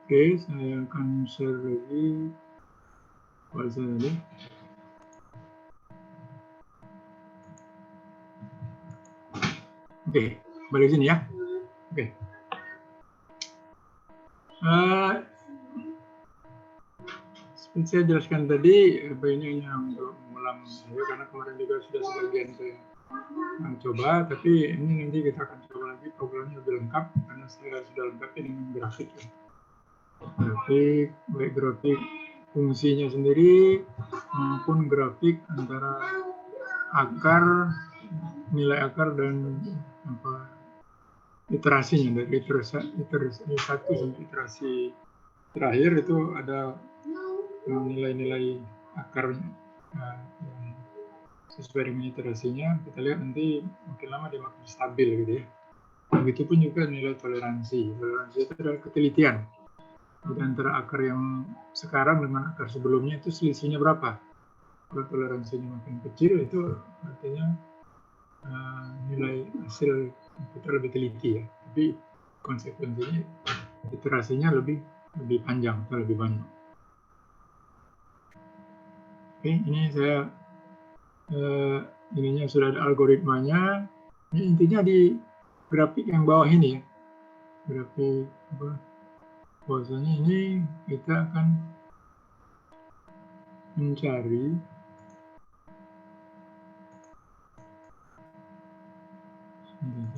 Oke, saya akan share lagi file saya tadi. Oke, balik sini ya. Oke. Seperti saya jelaskan tadi, ini hanya untuk mengulang ya, karena kemarin juga sudah sebagian saya coba, tapi ini nanti kita akan coba lagi programnya lebih lengkap karena saya sudah lengkapi dengan grafik. Ya. Grafik, baik grafik fungsinya sendiri maupun grafik antara akar, nilai akar dan apa iterasinya dari iterasi 1 sampai iterasi terakhir itu ada nilai-nilai akar yang sesuai dengan iterasinya. Kita lihat nanti makin lama dia makin stabil gitu ya. Begitupun juga nilai toleransi. Toleransi itu adalah ketelitian. Jadi antara akar yang sekarang dengan akar sebelumnya itu selisihnya berapa? Kalau toleransinya makin kecil itu artinya nilai hasil kita lebih teliti ya. Tapi konsekuensinya iterasinya lebih panjang atau lebih banyak. Oke, ini saya ininya sudah ada algoritmanya. Ini intinya di grafik yang bawah ini ya. Grafik bahwasanya ini kita akan mencari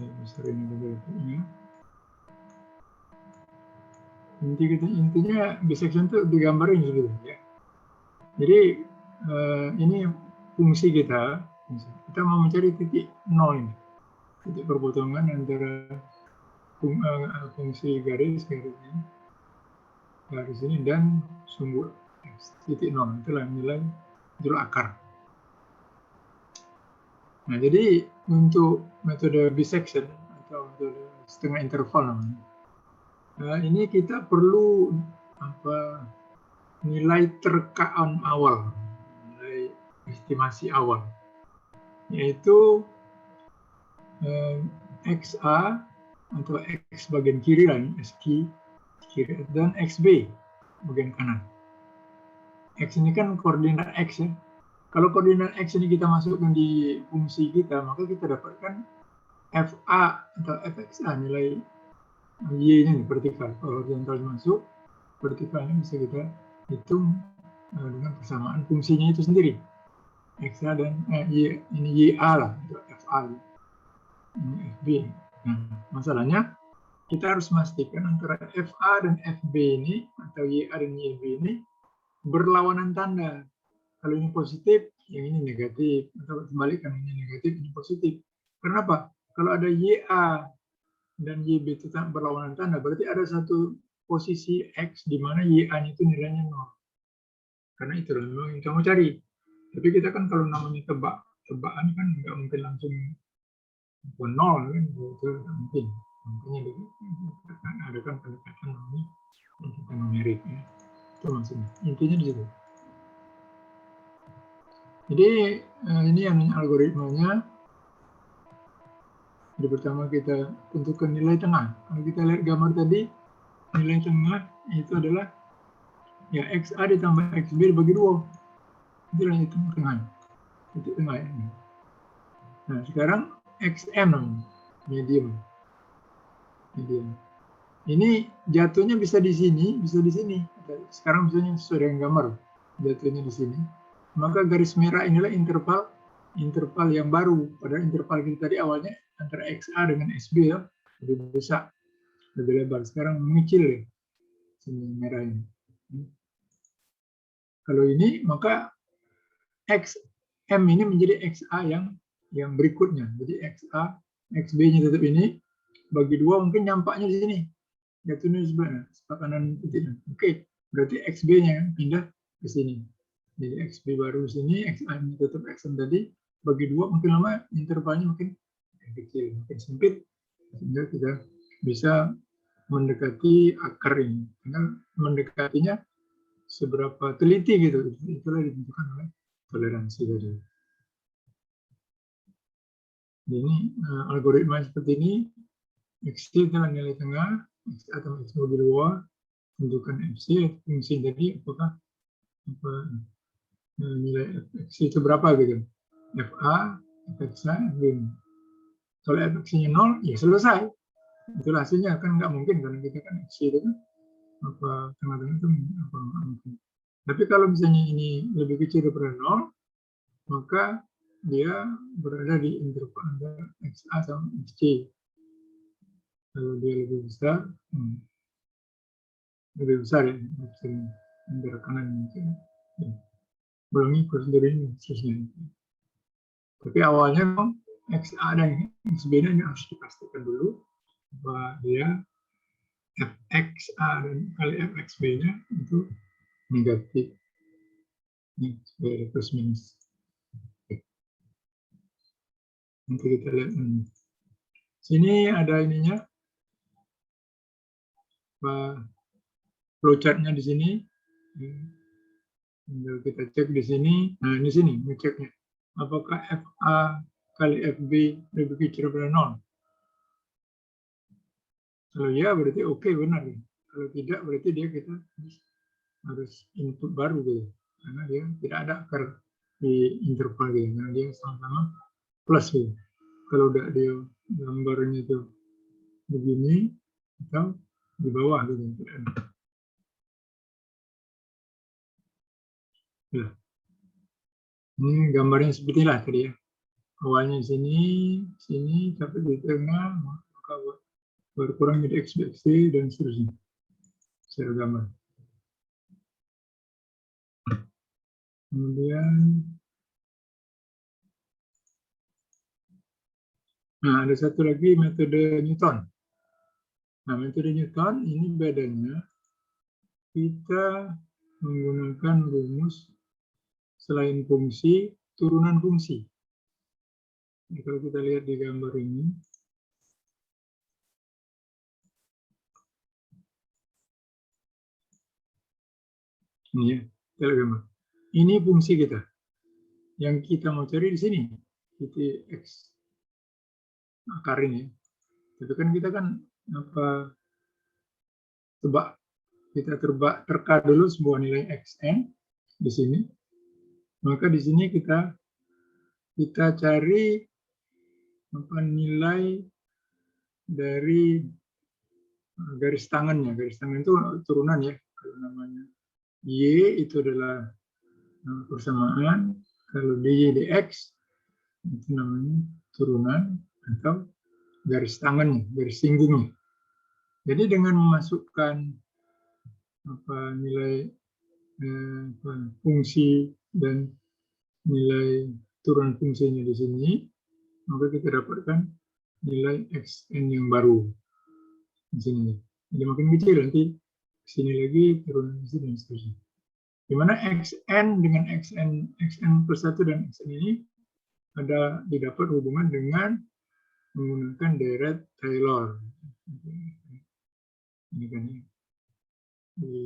saya besarin grafiknya. Intinya bisection itu digambarin dulu ya. Jadi ini fungsi kita mau mencari titik 0 ini, titik perpotongan antara fungsi garis ini dan sumbu x titik 0 itulah nilai akar. Nah, jadi untuk metode bisection atau metode setengah interval namanya, ini kita perlu nilai terkaan awal, nilai estimasi awal, yaitu XA atau X bagian kiri lah, SQ kiri, dan XB bagian kanan. X ini kan koordinat X ya. Kalau koordinat X ini kita masukkan di fungsi kita, maka kita dapatkan FA atau FXA, nilai Y-nya vertikal. Kalau horizontal masuk, vertikalnya bisa kita hitung dengan persamaan fungsinya itu sendiri. XA dan Y, ini YA lah, untuk FA. Ini FB. Nah, masalahnya kita harus memastikan antara FA dan FB ini atau YA dan YB ini berlawanan tanda. Kalau ini positif, yang ini negatif, atau sebaliknya ini negatif, ini positif. Kenapa? Kalau ada YA dan YB itu berlawanan tanda, berarti ada satu posisi X di mana YA-nya itu nilainya 0. Karena itu memang yang kamu cari. Tapi kita kan kalau namanya tebakan kan nggak mungkin langsung 0 kan, itu nggak mungkin. Makanya ada kan pendekatan namanya pendekatan numerik ya. Itu maksudnya. Intinya di situ. Jadi ini yang algoritmanya. Jadi pertama kita tentukan nilai tengah. Kalau kita lihat gambar tadi, nilai tengah itu adalah ya XA ditambah XB bagi 2. Itulah hitung tengah. Titik tengah ini. Nah, sekarang XM medium. Ini jatuhnya bisa di sini, bisa di sini. Sekarang misalnya sesuai dengan gambar, jatuhnya di sini. Maka garis merah inilah interval yang baru. Padahal interval kita tadi awalnya antara XA dengan SB ya, lebih besar, lebih lebar. Sekarang mengecil ya, sini merah ini. Kalau ini maka XM ini menjadi XA yang berikutnya. Jadi XA, XB-nya tetap ini, bagi 2 mungkin nyampaknya di sini. Jatuhnya sebelah kanan titiknya. Oke, berarti XB-nya pindah ke sini. Jadi XB baru di sini, XA-nya tetap XM tadi, bagi 2 mungkin lama intervalnya mungkin kecil, mungkin sempit, sehingga kita bisa mendekati akar ini. Karena mendekatinya seberapa teliti gitu. Itulah ditentukan oleh toleransi tadi. Ini algoritma seperti ini, X adalah nilai tengah, X atau X di luar, tentukan FC, fungsi tadi apakah nilai X itu berapa gitu. FA, FX, FB. Kalau FX-nya 0, ya selesai. Itulah hasilnya, kan nggak mungkin karena kita kan X itu kan tengah-tengah itu apa nggak mungkin. Tapi kalau misalnya ini lebih kecil daripada 0, maka dia berada di interval antara XA sama XC. Kalau dia lebih besar ya, antara kanan mungkin. Ulangi prosedur ini khususnya. Tapi awalnya XA dan XB-nya harus dipastikan dulu bahwa dia FXA dan kali FXB-nya itu negatif. Ini sebagai plus minus. Nanti kita lihat. Sini ada ininya. Flowchart-nya di sini. Tinggal kita cek di sini. Nah, ini sini ngeceknya. Apakah FA kali FB lebih kecil daripada 0? Kalau ya berarti oke, benar. Kalau tidak berarti kita harus input baru gitu. Karena dia tidak ada akar di interval gitu. Karena dia sama-sama plus gitu. Kalau udah dia gambarnya itu begini atau di bawah gitu. Ya. Ini gambarnya seperti inilah tadi ya. Awalnya sini, tapi di tengah maka berkurang jadi X, XC, dan seterusnya. Secara gambar. Kemudian, nah ada satu lagi metode Newton. Nah, metode Newton ini bedanya kita menggunakan rumus selain fungsi, turunan fungsi. Jadi, kalau kita lihat di gambar ini, ya, gambar. Ini fungsi kita. Yang kita mau cari di sini, titik X akar ini. Tapi kan kita kan kita terka dulu sebuah nilai xn di sini. Maka di sini kita cari nilai dari garis tangannya. Garis tangan itu turunan ya. Kalau namanya Y itu adalah persamaan. Kalau dy dx itu namanya turunan atau garis tangannya, garis singgungnya. Jadi dengan memasukkan nilai fungsi dan nilai turunan fungsinya di sini, maka kita dapatkan nilai xn yang baru di sini. Jadi makin kecil nanti sini lagi turunan di sini dan seterusnya. Di mana xn dengan xn plus 1 dan xn ini ada didapat hubungan dengan menggunakan deret Taylor. Ini kan ya. Di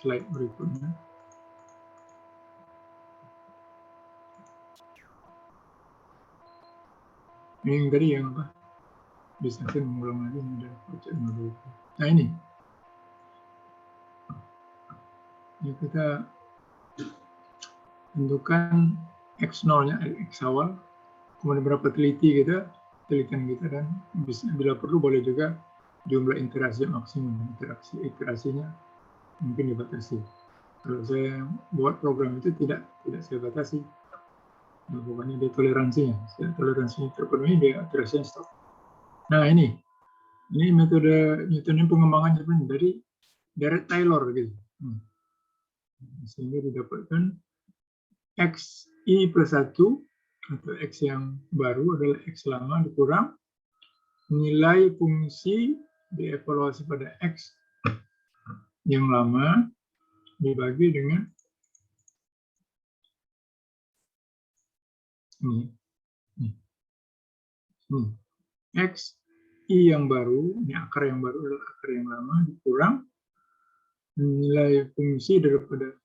slide berikutnya. Ini yang tadi yang apa? Bisa saya mengulang lagi ada project model. Nah ini kita tentukan x0-nya, x awal, kemudian berapa telitian kita, dan bila perlu boleh juga jumlah iterasi maksimum. Iterasinya mungkin dibatasi. Kalau saya buat program itu tidak saya batasi. Nah, pokoknya dia toleransinya. Toleransinya terpenuhi, dia iterasinya stop. Nah ini metode Newton pengembangan dari deret Taylor gitu. Sehingga didapatkan xi plus 1 atau x yang baru adalah x lama dikurang nilai fungsi dievaluasi pada x yang lama dibagi dengan x i yang baru, ini akar yang baru adalah akar yang lama dikurang nilai fungsi daripada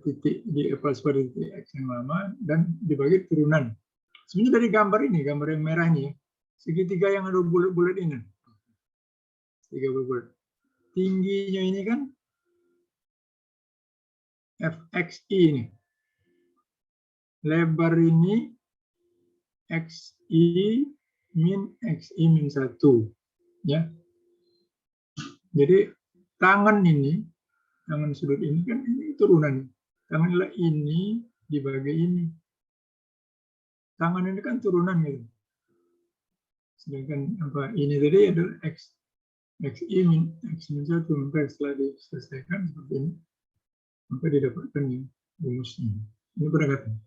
titik di evaluasi pada titik X yang lama dan dibagi turunan. Sebenarnya dari gambar ini, gambar yang merah ini, segitiga yang ada bulat-bulat ini. Tiga bulat. Tingginya ini kan fxi ini. Lebar ini xi min 1. Ya. Jadi tangan ini, tangan sudut ini kan ini turunan. Tanganlah ini dibagi ini. Tangan ini kan turunan gitu. Sedangkan apa ini tadi adalah xi min 1. Maka setelah diselesaikan seperti ini, maka didapatkan yang rumusnya. Ini pendekatan.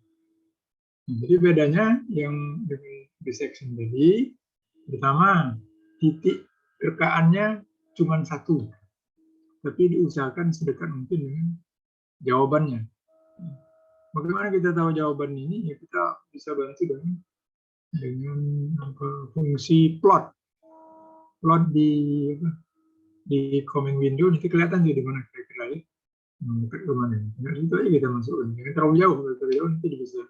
Nah, jadi bedanya yang dengan bisection tadi, pertama titik rekaannya cuma satu, tapi diusahakan sedekat mungkin dengan jawabannya. Bagaimana kita tahu jawaban ini? Ya kita bisa bantu dengan fungsi plot di comment window. Nanti kelihatan di mana kira-kira ya. Dekat ke mana? Nah, itu aja kita masukkan. Jangan terlalu jauh, nanti bisa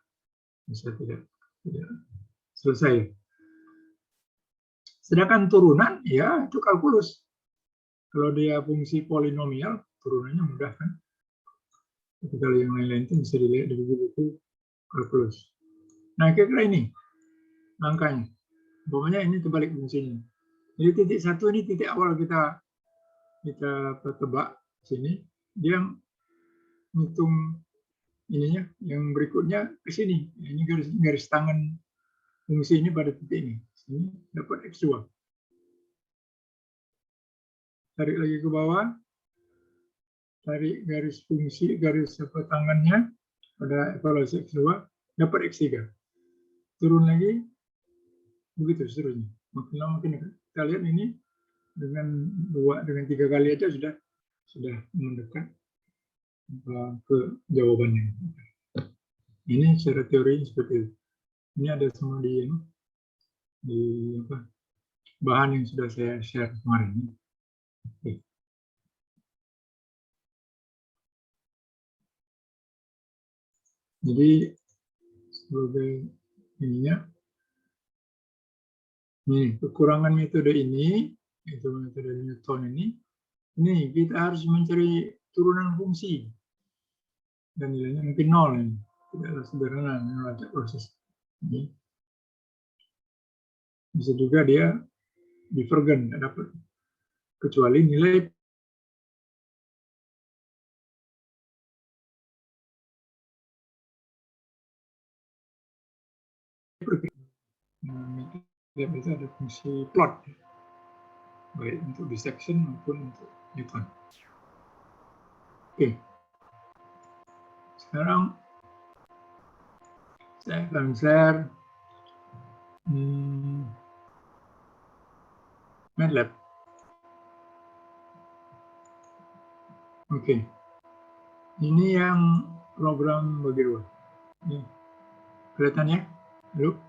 tidak selesai. Sedangkan turunan, ya itu kalkulus. Kalau dia fungsi polinomial, turunannya mudah kan. Tapi kalau yang lain-lain itu bisa dilihat dari buku kalkulus. Nah, kira-kira ini angkanya. Pokoknya ini terbalik fungsinya. Jadi titik satu ini titik awal kita tebak sini. Dia hitung ininya, yang berikutnya ke sini. Ini garis tangan fungsi ini pada titik ini. Sini dapat X2. Tarik lagi ke bawah. Tarik garis fungsi, garis tangannya pada evaluasi X2, dapat X3. Turun lagi, begitu seterusnya. Makin lama makin dekat. Kita lihat ini dengan 3 kali aja sudah mendekat ke jawabannya. Ini secara teori seperti itu. Ini ada semua di bahan yang sudah saya share kemarin. Oke. Jadi sebagai ininya, nih kekurangan metode ini, itu metode Newton ini kita harus mencari turunan fungsi dan nilainya mungkin 0 ini. Tidaklah sederhana melacak proses ini. Bisa juga dia divergen, tidak dapat kecuali nilai tidak bisa ada fungsi plot, baik untuk bisection maupun untuk Newton. Oke. Sekarang saya akan share MATLAB. Oke. Ini yang program bagi dua. Ini kelihatan ya? Halo?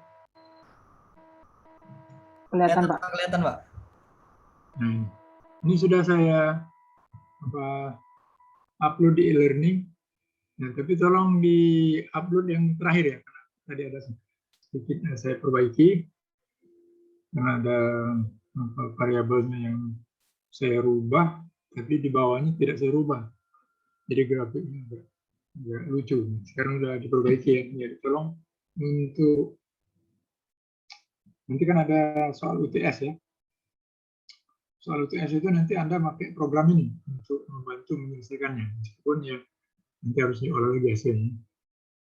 Kelihatan, Pak. Kelihatan, Pak. Nah, ini sudah saya upload di e-learning. Nah, tapi tolong di-upload yang terakhir ya, karena tadi ada sedikit saya perbaiki karena ada variabelnya yang saya rubah, tapi di bawahnya tidak saya rubah. Jadi grafiknya agak lucu. Sekarang sudah diperbaiki ya. Jadi tolong untuk nanti kan ada soal UTS ya. Soal UTS itu nanti Anda pakai program ini untuk membantu menyelesaikannya. Meskipun ya nanti harus diolah lagi hasilnya.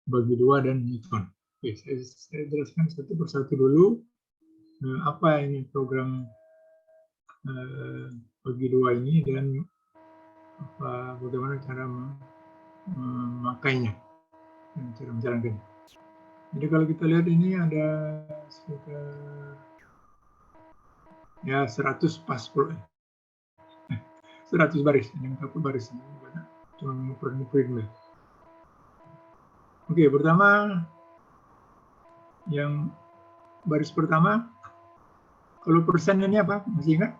Bagi dua dan Newton. Oke, saya jelaskan satu persatu dulu. Apa ini program bagi dua ini dan bagaimana cara memakainya dan cara menjalankan. Jadi kalau kita lihat ini ada sekitar ya 100 pas 100 baris, yang satu baris ini banyak, cuma ngumpulin. Oke, pertama yang baris pertama, kalau persen ini apa? Masih ingat?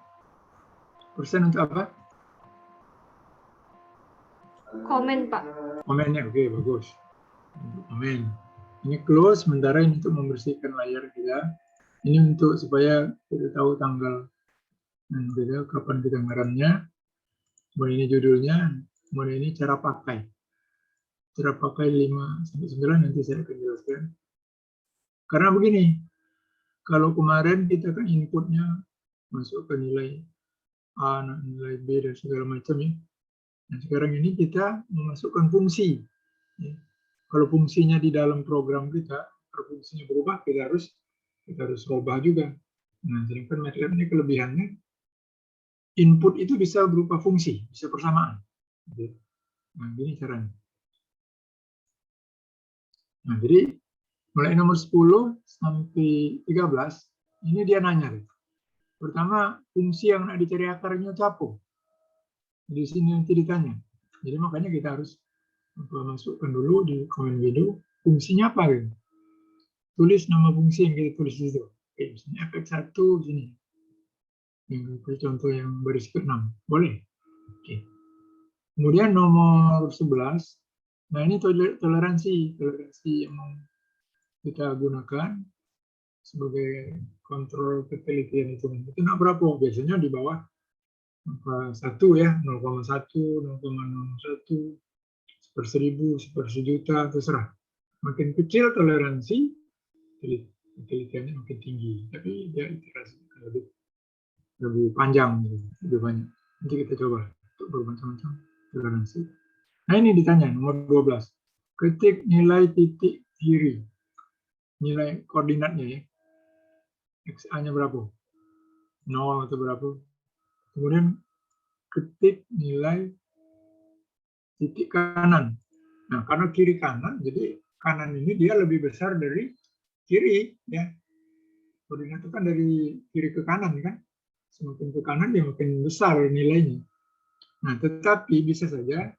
Persen untuk apa? Komen, Pak. Komennya, oke, bagus. Untuk komen. Ini close, sementara ini untuk membersihkan layar kita. Ini untuk supaya kita tahu tanggal dan juga kapan kita ngerannya. Kemudian ini judulnya, kemudian ini cara pakai. Cara pakai 5-9 nanti saya akan jelaskan. Karena begini, kalau kemarin kita kan inputnya masuk ke nilai A, nilai B, dan segala macam ya. Nah, sekarang ini kita memasukkan fungsi. Ya. Kalau fungsinya di dalam program kita, kalau fungsinya berubah, kita harus rubah juga. Nah, sedangkan MATLAB ini kelebihannya, input itu bisa berupa fungsi, bisa persamaan. Nah, gini caranya. Nah, jadi mulai nomor 10 sampai 13, ini dia nanya. Pertama, fungsi yang nak dicari akarnya itu apa? Di sini nanti ditanya. Jadi makanya kita harus masukkan dulu di komen video, fungsinya apa gitu. Tulis nama fungsi yang kita tulis di situ. Oke, misalnya fx1 sini. Yang contoh yang baris ke-6. Boleh. Oke. Kemudian nomor 11. Nah, ini toleransi yang kita gunakan sebagai kontrol ketelitian itu. Itu nak berapa? Biasanya di bawah 1 ya, 0,1, 0,01, per 1000, per 1.000.000, terserah. Makin kecil toleransi, ketelitiannya makin tinggi. Tapi dia iterasi lebih panjang, lebih banyak. Nanti kita coba untuk bermacam-macam toleransi. Nah, ini ditanya nomor 12. Ketik nilai titik kiri. Nilai koordinatnya ya. XA-nya berapa? 0 atau berapa? Kemudian ketik nilai titik kanan. Nah, karena kiri kanan, jadi kanan ini dia lebih besar dari kiri, ya. Koordinat itu kan dari kiri ke kanan, kan. Semakin ke kanan, dia makin besar nilainya. Nah, tetapi bisa saja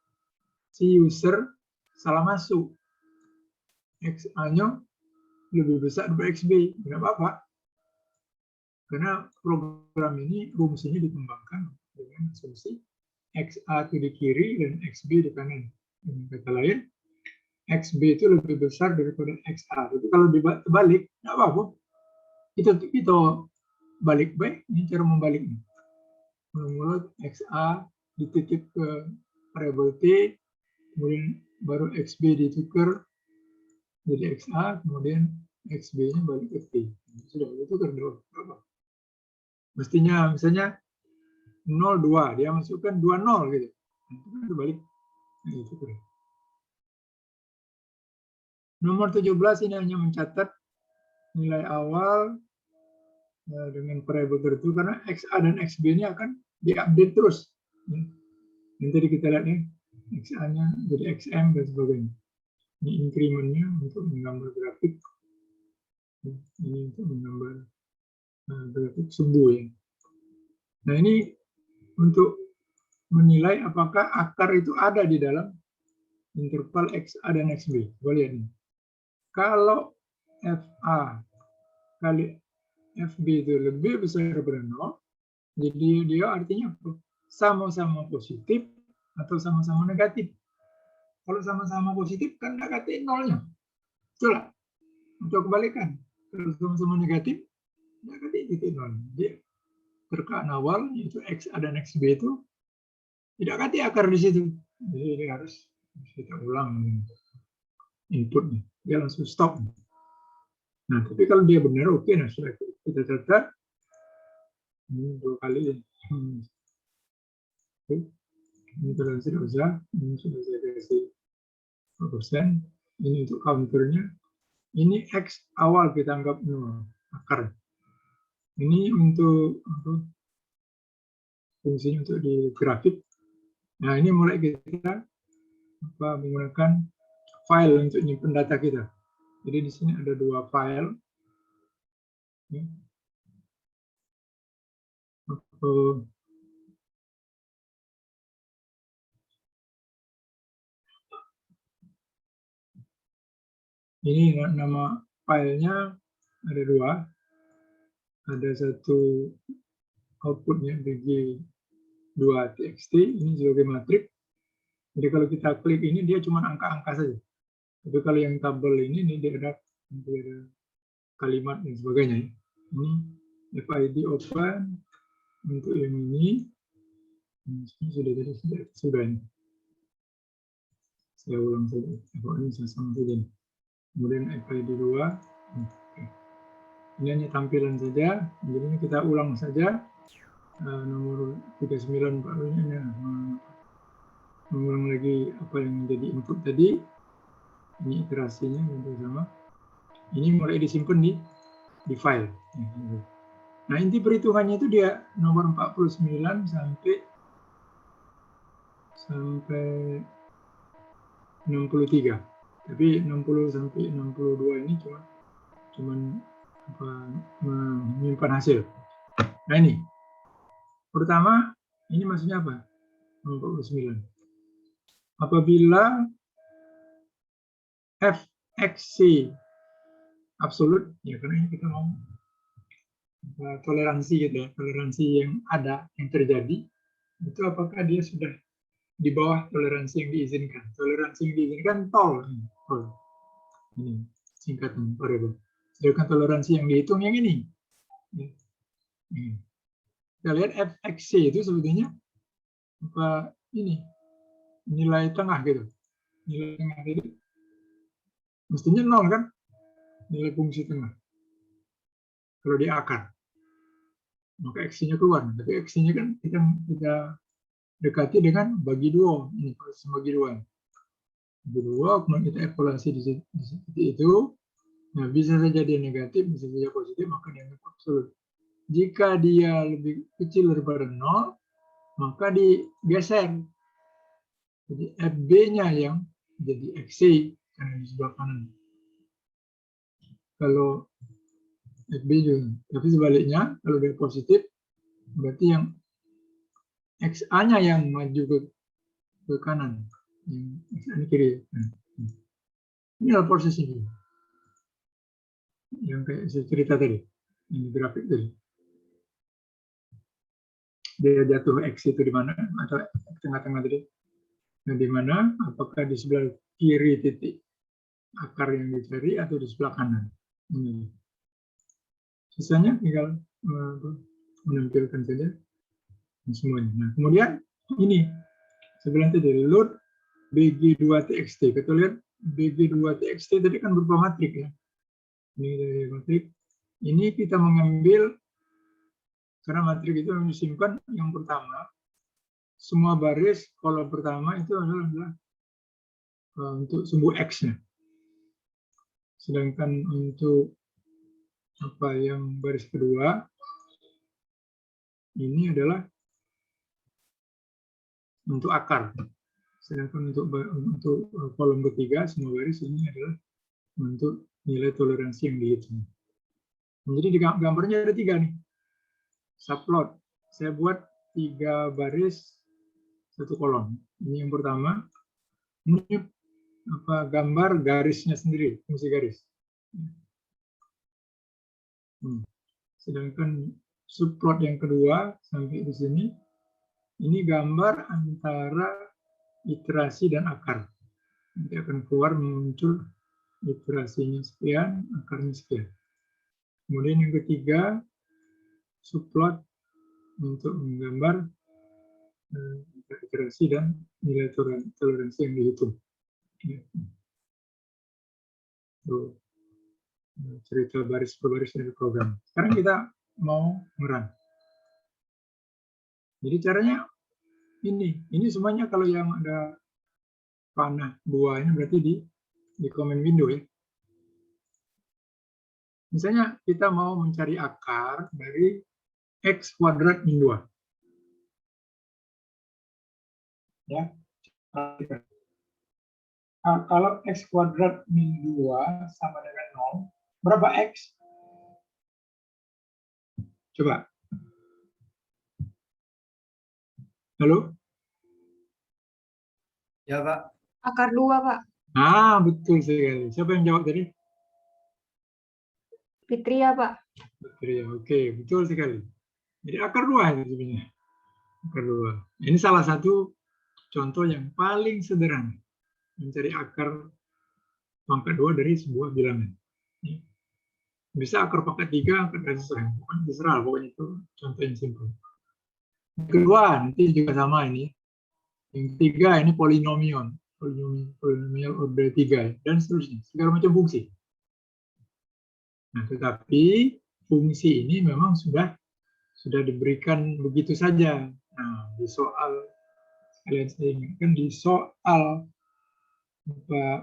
si user salah masuk. XA-nya lebih besar dari XB. Tidak apa-apa. Karena program ini fungsinya dikembangkan dengan asumsi XA itu di kiri dan XB di kanan. Dengan kata lain, XB itu lebih besar daripada XA. Tapi kalau dibalik, tidak apa-apa. Kita balik baik, ini cara membaliknya. Mula-mula XA dititip ke variabel T, kemudian baru XB ditukar jadi XA, kemudian XB-nya balik ke T. Sudah, itu kan berapa? Mestinya misalnya 02, dia masukkan 20 gitu. Itu balik. Nah, itu keren. Nomor 17 ini hanya mencatat nilai awal dengan variabel tertentu, karena XA dan XB ini akan diupdate terus. Nanti kita lihat ya, XA-nya jadi XM dan sebagainya. Ini increment-nya untuk menggambar grafik. Ini untuk menggambar grafik sumbu ya. Nah, ini untuk menilai apakah akar itu ada di dalam interval XA dan XB. Coba lihat nih. Kalau FA kali FB itu lebih besar daripada 0, jadi dia artinya sama-sama positif atau sama-sama negatif. Kalau sama-sama positif kan negatif nolnya. Itulah. Untuk kebalikan. Kalau sama-sama negatif, negatif titik nol. Jadi terkaan awal, yaitu XA dan XB itu tidak ganti akar di situ. Jadi ini harus kita ulang inputnya. Dia langsung stop. Nah, tapi kalau dia benar, oke. Nah, sudah kita catat. Ini 2 kali. Ini toleransi dosa. Ini sudah saya kasih persen. Ini untuk counternya. Ini X awal kita anggap 0. Akar. Ini untuk fungsinya untuk di grafik. Nah, ini mulai kita menggunakan file untuk nyimpan data kita. Jadi di sini ada 2 file. Ini nama filenya ada 2. Ada satu outputnya bg2.txt, ini sebagai matrik. Jadi kalau kita klik ini dia cuma angka-angka saja. Tapi kalau yang tabel ini dia ada kalimat dan sebagainya. Ini FID open untuk yang ini. Ini sudah ini. Saya ulang saja. Pokoknya saya sama saja. Kemudian FID 2. Ini hanya tampilan saja. Jadi ini kita ulang saja. Nomor 39 Pak ini mengulang lagi apa yang menjadi input tadi. Ini iterasinya sama. Ini mulai disimpan di file. Nah, inti perhitungannya itu dia nomor 49 sampai 63. Tapi 60 sampai 62 ini cuma menyimpan hasil. Nah, ini. Pertama, ini maksudnya apa? 49. Apabila fxc absolut, ya karena kita mau toleransi gitu ya, toleransi yang ada, yang terjadi, itu apakah dia sudah di bawah toleransi yang diizinkan. Toleransi yang diizinkan tol. Ini singkatan variabel. Sedangkan toleransi yang dihitung yang ini. Kita lihat fxc itu sebetulnya apa ini nilai tengah gitu. Nilai tengah itu mestinya 0 kan? Nilai fungsi tengah. Kalau di akar. Maka x-nya keluar. Tapi x-nya kan kita dekati dengan bagi 2. Ini proses bagi 2. Bagi 2, kemudian kita evaluasi di titik itu. Nah, bisa saja dia negatif, bisa saja positif, maka dianggap absolut. Jika dia lebih kecil daripada 0, maka digeser. Jadi FB-nya yang jadi XC karena di sebelah kanan. Kalau FB juga. Tapi sebaliknya, kalau dia positif, berarti yang XA-nya yang maju ke kanan. Yang XA ini kiri. Ini adalah proses ini. Yang kayak saya cerita tadi. Ini grafik tadi. Dia jatuh X itu di mana? Atau tengah-tengah tadi. Nah, di mana? Apakah di sebelah kiri titik akar yang dicari atau di sebelah kanan? Ini. Sisanya tinggal menampilkan saja semuanya. Nah, kemudian ini sebelah tadi load bg2txt. Kita lihat bg2txt tadi kan berupa matrik ya. Ini dari matrik. Ini kita mengambil karena matrik itu disimpan yang pertama. Semua baris kolom pertama itu adalah untuk sumbu X-nya. Sedangkan untuk apa yang baris kedua ini adalah untuk akar. Sedangkan untuk kolom ketiga semua baris ini adalah untuk nilai toleransi yang dihitung. Jadi di gambarnya ada 3 nih. Subplot. Saya buat 3 baris 1 kolom. Ini yang pertama. Ini apa gambar garisnya sendiri, fungsi garis. Sedangkan subplot yang kedua sampai di sini, ini gambar antara iterasi dan akar. Nanti akan keluar muncul iterasinya sekian, akarnya sekian. Kemudian yang ketiga, subplot untuk menggambar iterasi dan nilai toleransi yang dihitung. Cerita baris per baris dari program. Sekarang kita mau ngerun. Jadi caranya ini semuanya kalau yang ada panah 2 ini berarti di command window ya. Misalnya kita mau mencari akar dari x kuadrat min 2. Ya. Nah, kalau x kuadrat min 2 sama dengan 0, berapa x? Coba. Halo? Ya, Pak. Akar 2, Pak. Ah, betul sekali. Siapa yang jawab tadi? Fitria, Pak. Fitria, oke, betul sekali. Jadi akar 2 ini sebenarnya. Akar 2. Ini salah satu contoh yang paling sederhana, mencari akar pangkat 2 dari sebuah bilangan. Bisa akar pangkat 3, akar dan seterusnya. Pokoknya terserah, pokoknya itu contoh yang simpel. Yang kedua, nanti juga sama ini. Yang ketiga, ini polinomial. Polinomial order 3, dan seterusnya. Segala macam fungsi. Nah, tetapi fungsi ini memang sudah diberikan begitu saja. Nah, di soal, kalian saya ingatkan, di soal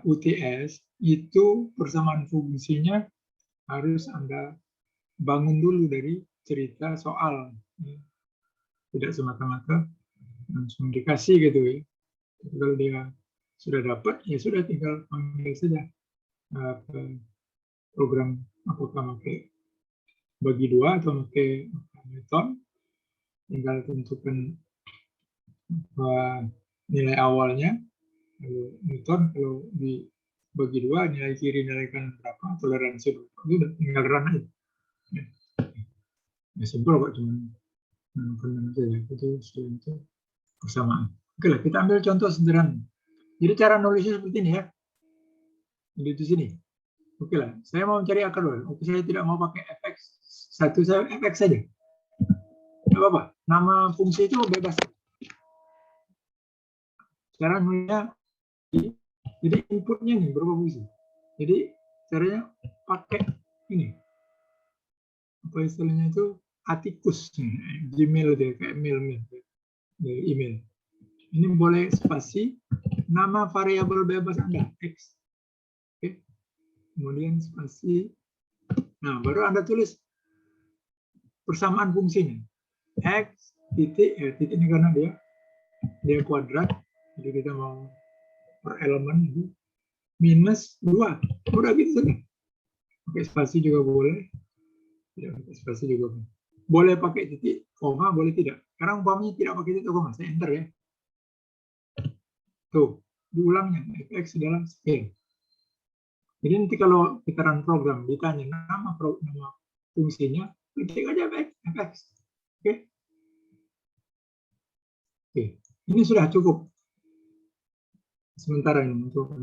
UTS, itu persamaan fungsinya harus Anda bangun dulu dari cerita soal. Tidak semata-mata langsung dikasih gitu ya. Kalau dia sudah dapat, ya sudah tinggal panggil saja program, apakah pakai bagi 2 atau pakai Newton, tinggal tentukan nilai awalnya, Newton, kalau dibagi 2, nilai kiri, nilai kanan berapa, toleransi berapa, itu udah tinggal run aja. Ya simpel kok, cuma menentukan saja, itu persamaan. Oke lah, kita ambil contoh sederhana. Jadi cara nulisnya seperti ini ya. Jadi di sini. Oke lah, saya mau mencari akar 2. Oke, saya tidak mau pakai fx. Satu saya fx saja. Tidak apa-apa. Nama fungsi itu bebas. Sekarang nulisnya, jadi inputnya nih berapa fungsi. Jadi caranya pakai ini. Apa istilahnya itu? Atikus. Gmail dia, kayak mail dari email. Ini boleh spasi, nama variabel bebas Anda, X. Oke. Kemudian spasi. Nah, baru Anda tulis persamaan fungsinya. X titik, titik ini karena dia kuadrat, jadi kita mau per elemen itu minus 2. Udah gitu saja. Pakai spasi juga boleh. Tidak pakai spasi juga boleh. Boleh pakai titik, koma, boleh tidak. Sekarang umpamanya tidak pakai titik, koma, saya enter ya. Tuh, diulangnya, fx adalah sekian. Jadi nanti kalau kita run program, ditanya nama fungsinya, ketik aja fx. Oke. Oke. Ini sudah cukup. Sementara ini untuk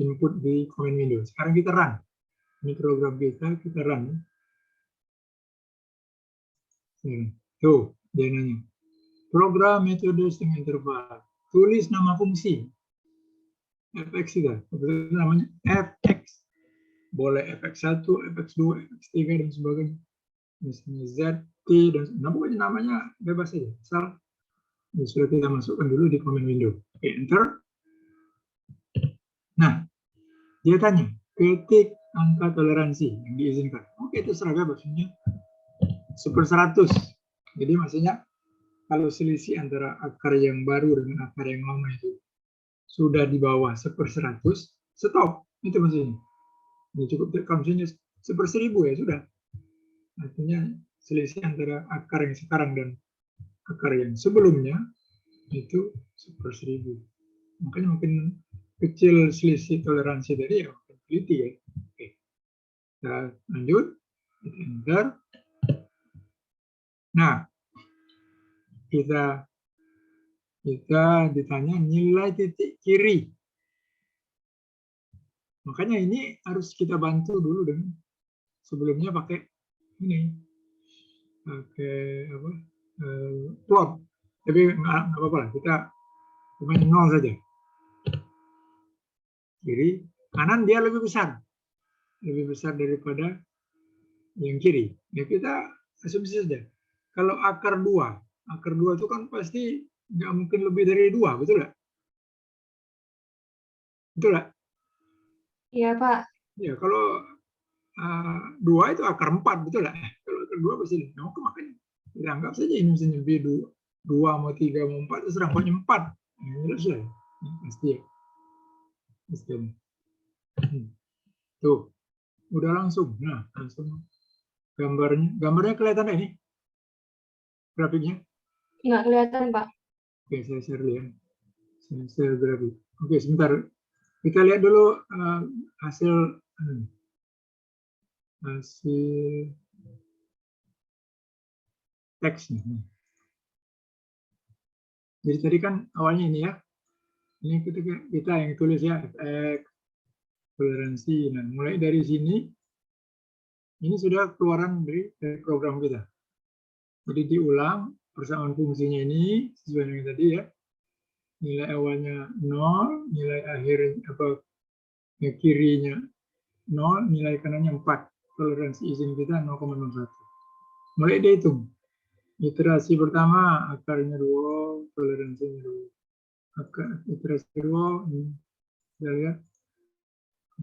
input di command window. Sekarang kita run. Ini program kita run. Tuh, dia nanya. Program metode string interval. Tulis nama fungsi. fx juga. Namanya fx. Boleh fx1, fx2, fx3, dan sebagainya. Misalnya z, t, dan pokoknya namanya bebas saja. Asal sudah kita masukkan dulu di command window. Oke, enter. Nah, dia tanya, ketik angka toleransi yang diizinkan. Oke, itu seragam maksudnya 1/100. Jadi maksudnya kalau selisih antara akar yang baru dengan akar yang lama itu sudah di bawah 1/100, stop. Itu maksudnya. Ini cukup kalau misalnya 1/1000 ya sudah. Artinya selisih antara akar yang sekarang dan akar yang sebelumnya itu 1/1000. Makanya makin kecil selisih toleransi tadi ya makin teliti ya. Oke. Kita lanjut, kita enter. Nah, kita ditanya nilai titik kiri. Makanya ini harus kita bantu dulu dengan sebelumnya pakai ini, pakai apa? Plot. Tapi nggak apa-apa lah, kita main 0 saja. Kiri, kanan dia lebih besar daripada yang kiri. Ya kita asumsi saja. Kalau akar 2 itu kan pasti nggak mungkin lebih dari 2, betul nggak? Betul nggak? Iya, Pak. Ya, kalau 2 itu akar 4, betul nggak? Kalau akar 2 pasti nah, makanya kita anggap saja ini misalnya B2, 2 mau 3 mau 4, terserah pokoknya 4. Nah, jelas lah. Pasti ya. Pasti. Tuh, udah langsung. Nah, langsung gambarnya kelihatan ini grafiknya. Nggak kelihatan, Pak. Oke, saya share dulu ya. Saya share grafik. Oke, sebentar. Kita lihat dulu hasil teksnya. Jadi tadi kan awalnya ini ya. Ini kita yang tulis ya, fx, toleransi. Nah, mulai dari sini, ini sudah keluaran dari program kita. Jadi diulang persamaan fungsinya ini sesuai dengan tadi ya. Nilai awalnya 0, nilai akhir kirinya 0, nilai kanannya 4. Toleransi izin kita 0,01. Mulai dihitung. Iterasi pertama akarnya 2, toleransinya 2. Iterasi kedua, kita lihat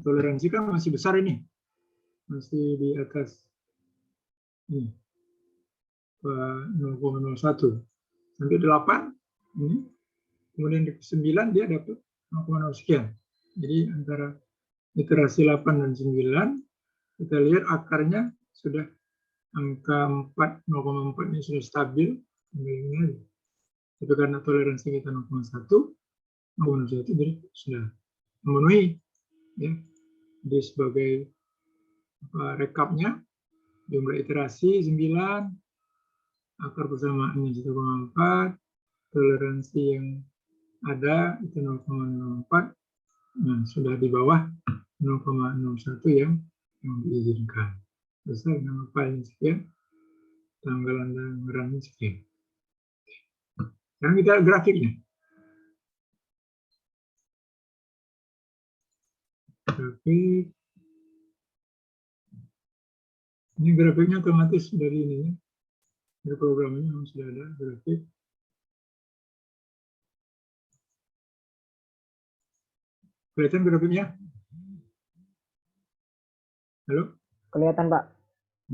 toleransi kan masih besar ini, masih di atas ini 0,01 sampai 8 ini, kemudian di 9 dia dapat 0,0 sekian. Jadi antara iterasi 8 dan 9 kita lihat akarnya sudah angka 4, 0,4 ini sudah stabil. Tapi karena toleransi kita 0,1 jadi sudah memenuhi ya. Jadi sebagai rekapnya, jumlah iterasi 9, akar persamaannya 1,4, toleransi yang ada itu 0,04, nah sudah di bawah 0,01 yang diizinkan. Selesai nama filenya sekian, tanggalan dan tanggalannya sekian. Sekarang kita lihat grafiknya. Grafik. Ini grafiknya otomatis dari ini ya. Dari programnya memang sudah ada grafik. Kelihatan grafiknya? Halo? Kelihatan, Pak.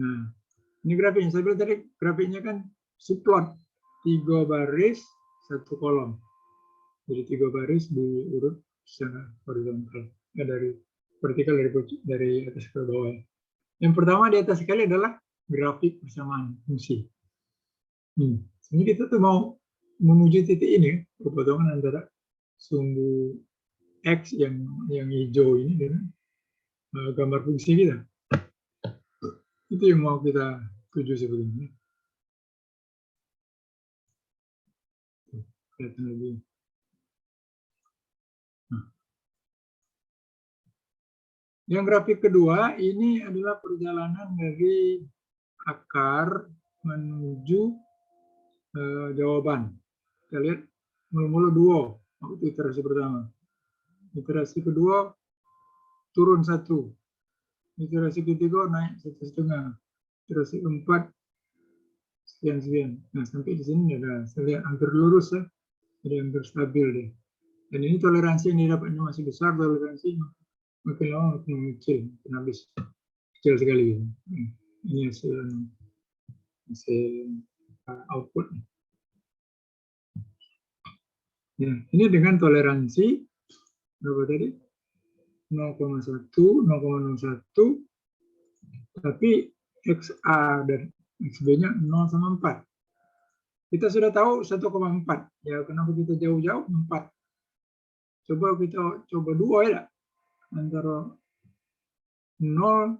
Nah, ini grafiknya. Saya bilang tadi grafiknya kan subplot 3 baris 1 kolom. Jadi 3 baris diurut secara horizontal. Ya, dari vertikal dari atas ke bawah. Yang pertama di atas sekali adalah grafik persamaan fungsi. Ini kita tuh mau menuju titik ini, perpotongan antara sumbu X yang hijau ini dengan gambar fungsi kita. Itu yang mau kita tuju sebetulnya. Kelihatan lebih. Nah. Yang grafik kedua ini adalah perjalanan dari akar menuju jawaban. Kita lihat mulu-mulu 2 waktu iterasi pertama. Iterasi kedua turun 1. Iterasi ketiga naik 1,5. Iterasi keempat sekian. Nah, sampai di sini ada, saya lihat hampir lurus ya. Jadi hampir stabil deh. Dan ini toleransi yang didapatnya masih besar, toleransi makin lama makin mengecil, makin habis. Kecil sekali gitu. Ini hasil output. Ya, ini dengan toleransi berapa tadi? 0,1, 0,01, tapi XA dan XB-nya 0 sama 4. Kita sudah tahu 1,4. Ya, kenapa kita jauh-jauh 4? Coba kita coba 2 ya. Antara 0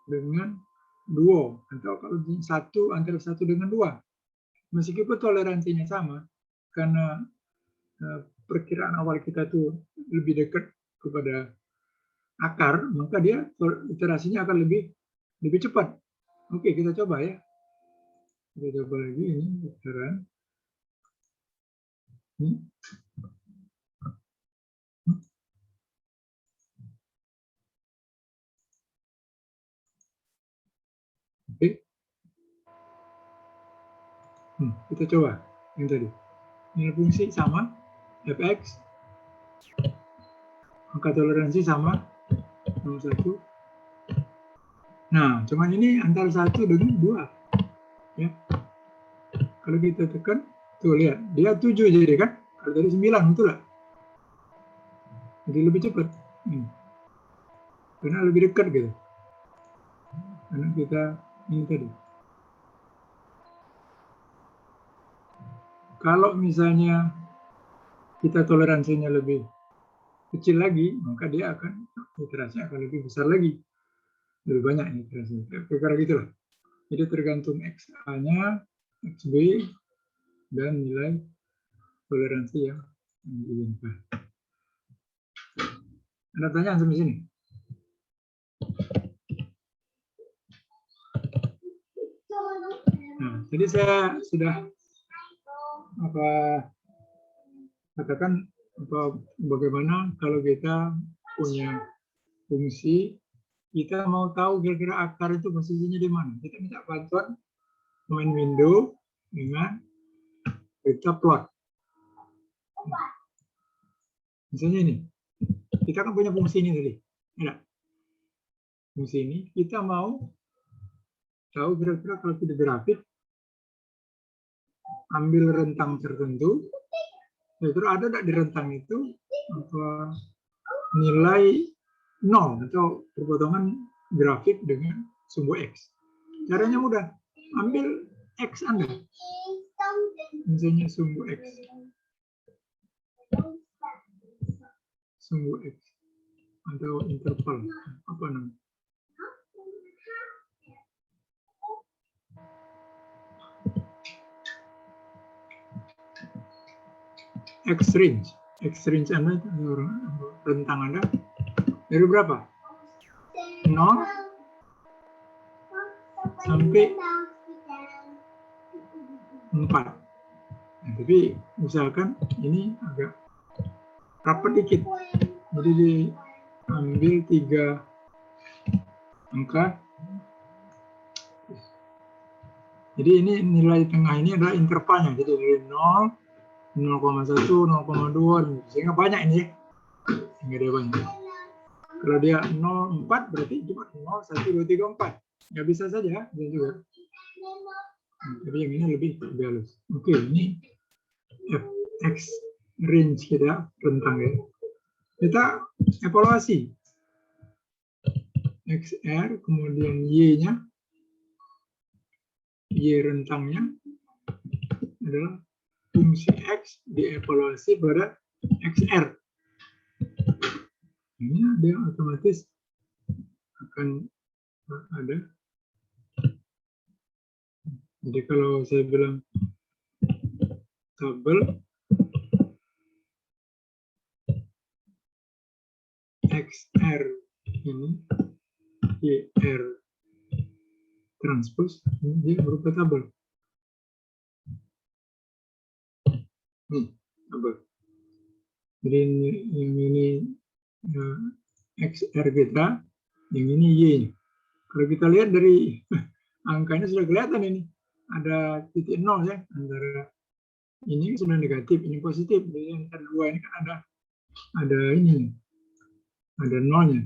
dengan 2. Atau kalau 1 antara 1 dengan 2. Meskipun toleransinya sama, karena perkiraan awal kita tuh lebih dekat kepada akar, maka dia iterasinya akan lebih cepat. Oke, kita coba ya. Kita coba lagi ini putaran. Oke. Kita coba yang tadi. Nilai fungsi sama, fx, angka toleransi sama, 0,1. Nah, cuman ini antara 1 dengan 2. Ya. Kalau kita tekan, tuh lihat, dia 7 jadi kan? Kalau tadi 9, betul lah. Jadi lebih cepat. Karena lebih dekat gitu. Karena kita ini tadi. Kalau misalnya kita toleransinya lebih kecil lagi, maka dia akan iterasi akan lebih besar lagi. Lebih banyak iterasi. Kira-kira gitulah. Jadi tergantung XA-nya, XB, dan nilai toleransi yang Ada pertanyaan sampai sini? Nah, jadi saya sudah katakan bagaimana kalau kita punya fungsi, kita mau tahu kira-kira akar itu posisinya di mana. Kita minta bantuan main window dengan kita plot. Misalnya ini, kita kan punya fungsi ini tadi. Ya. Fungsi ini kita mau tahu kira-kira kalau kita grafik, ambil rentang tertentu, kira-kira ada tidak di rentang itu nilai 0 atau perpotongan grafik dengan sumbu X. Caranya mudah, ambil X Anda, misalnya sumbu X. Sumbu X atau interval, apa namanya? X range Anda, rentang Anda dari berapa? 0 sampai 4. Nah, tapi usahakan ini agak rapat dikit. Jadi diambil 3 angka. Jadi ini nilai tengah ini adalah intervalnya. Jadi dari 0, 0,1, 0,2, sehingga banyak ini ya. Sehingga dia banyak. Kalau dia 0,4 berarti cuma 0, 1, 2, 3, 4. Ya bisa saja, dia juga. Tapi yang ini lebih halus. Oke, ini X range kita, rentang ya. Kita evaluasi. XR, kemudian Y-nya. Y rentangnya adalah fungsi X dievaluasi pada XR. Ini dia otomatis akan ada. Jadi kalau saya bilang tabel XR ini YR transpose, ini dia berupa tabel. Nih, tabel. Jadi yang ini XR kita, yang ini Y-nya. Kalau kita lihat dari angkanya sudah kelihatan ini. Ada titik 0 ya, antara ini sudah negatif, ini positif. Jadi antara dua ini kan ada ini, ada nolnya.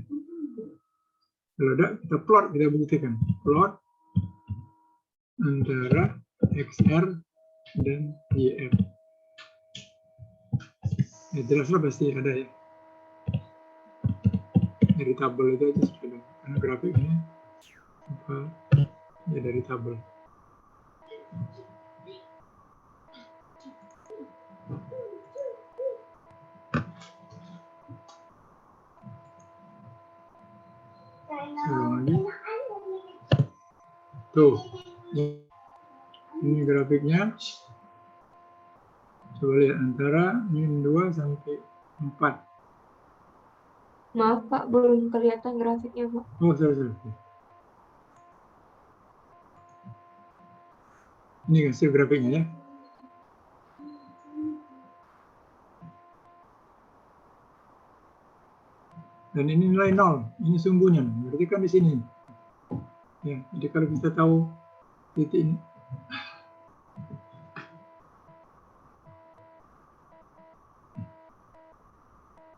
Kalau ada, kita plot, kita buktikan. Plot antara XR dan YR. Ya, jelaslah pasti ada ya. Dari tabel itu aja sudah. Karena grafiknya apa ya dari tabel. Ulang lagi. Tuh, ini grafiknya. Coba lihat antara min 2 sampai 4. Maaf Pak, belum kelihatan grafiknya Pak. Oh, sorry. Ini hasil grafiknya ya. Dan ini nilai 0, ini sumbunya. Berarti kan di sini. Ya, jadi kalau kita tahu titik ini.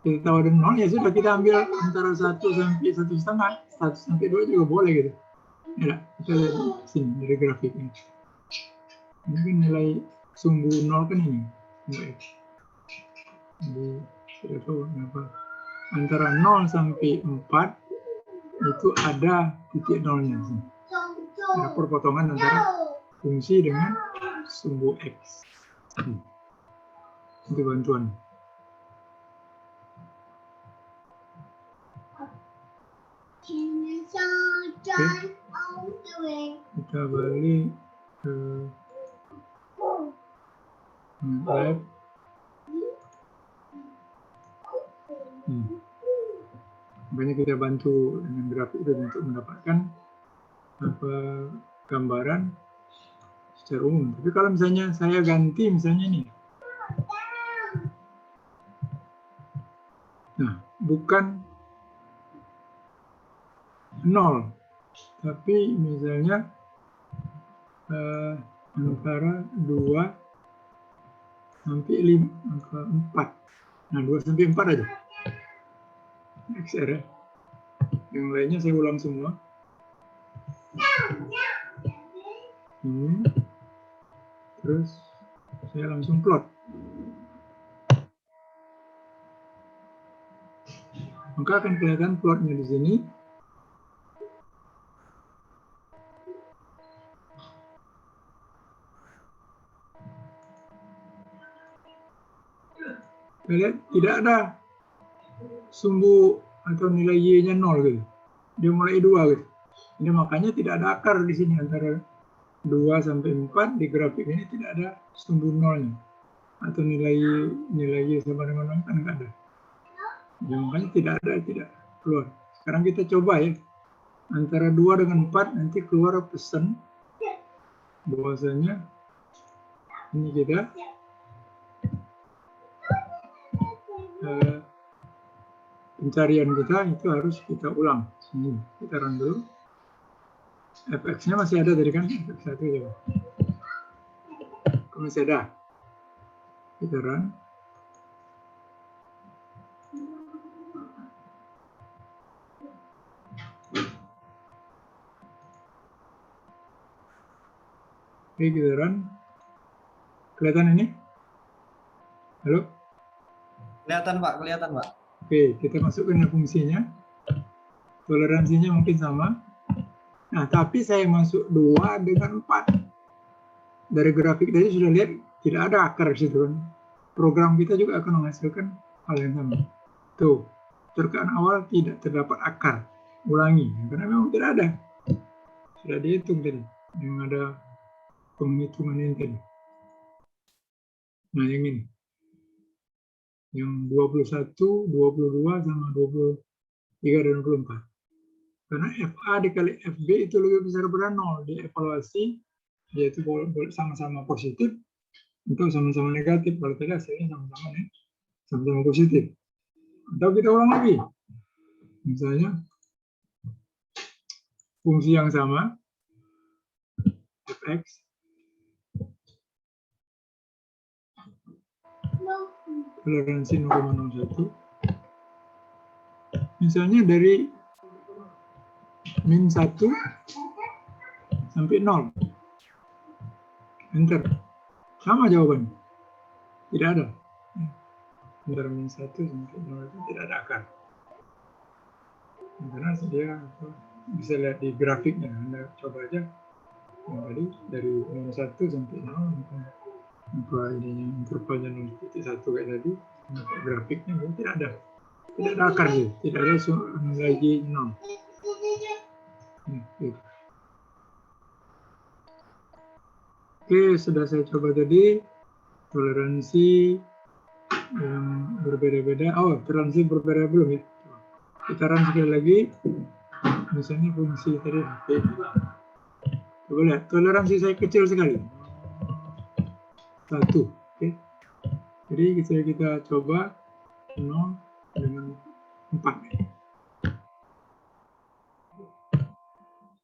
Kita tahu ada 0, ya sudah kita ambil antara 1 sampai 1,5, 1 sampai 2 juga boleh gitu. Ya, kita lihat di sini dari grafik ini. Ini kan nilai sumbu 0 kan ini. Nilai. Jadi kita tahu kenapa. Antara 0 sampai 4 itu ada titik 0-nya. Ada perpotongan antara fungsi dengan sumbu X. Itu bantuan. Oke. Kita balik ke lab. Makanya kita bantu dengan grafik itu untuk mendapatkan gambaran secara umum. Tapi kalau misalnya saya ganti misalnya nih, nah bukan 0, tapi misalnya antara 2 sampai 4. Nah 2 sampai 4 aja XR ya. Yang lainnya saya ulang semua. Terus saya langsung plot. Maka akan kelihatan plotnya di sini. Kita lihat tidak ada sumbu atau nilai Y-nya 0 gitu. Dia mulai 2 gitu. Ini makanya tidak ada akar di sini antara 2 sampai 4 di grafik ini tidak ada sumbu 0-nya. Atau nilai Y sama dengan 0 kan nggak ada. Ya, makanya tidak keluar. Sekarang kita coba ya. Antara 2 dengan 4 nanti keluar pesan bahwasanya ini kita pencarian kita itu harus kita ulang. Sini kita run dulu. fx-nya masih ada tadi kan? fx1 ya. Masih ada. Kita run. Oke, kita run. Kelihatan ini? Halo? Kelihatan Pak, kelihatan Pak. Oke, kita masukkan fungsinya. Toleransinya mungkin sama. Nah, tapi saya masuk 2 dengan 4. Dari grafik tadi sudah lihat tidak ada akar di situ kan. Program kita juga akan menghasilkan hal yang sama. Tuh, terkaan awal tidak terdapat akar. Ulangi, karena memang tidak ada. Sudah dihitung tadi, yang ada penghitungan ini tadi. Nah, yang ini. Yang 21, 22, sama 23 dan 24. Karena FA dikali FB itu lebih besar daripada 0. Dievaluasi, yaitu sama-sama positif, atau sama-sama negatif. Kalau tadi hasilnya sama-sama positif. Atau kita ulang lagi. Misalnya, fungsi yang sama, fx, toleransi 0,01. Misalnya dari min 1 sampai 0. Enter. Sama jawabannya. Tidak ada. Antara min 1 sampai 0 itu tidak ada akar. Karena dia bisa lihat di grafiknya. Anda coba aja yang tadi dari min 1 sampai 0. Apa ini intervalnya 0,1 kayak tadi. Grafiknya tidak ada. Tidak ada akar gitu. Tidak ada nilai Y 0. Oke, sudah saya coba tadi toleransi yang berbeda-beda. Oh, toleransi berbeda belum ya? Kita run sekali lagi. Misalnya fungsi tadi. Oke. Coba lihat, toleransi saya kecil sekali. 1. Oke. Jadi kita coba 0 dengan 4.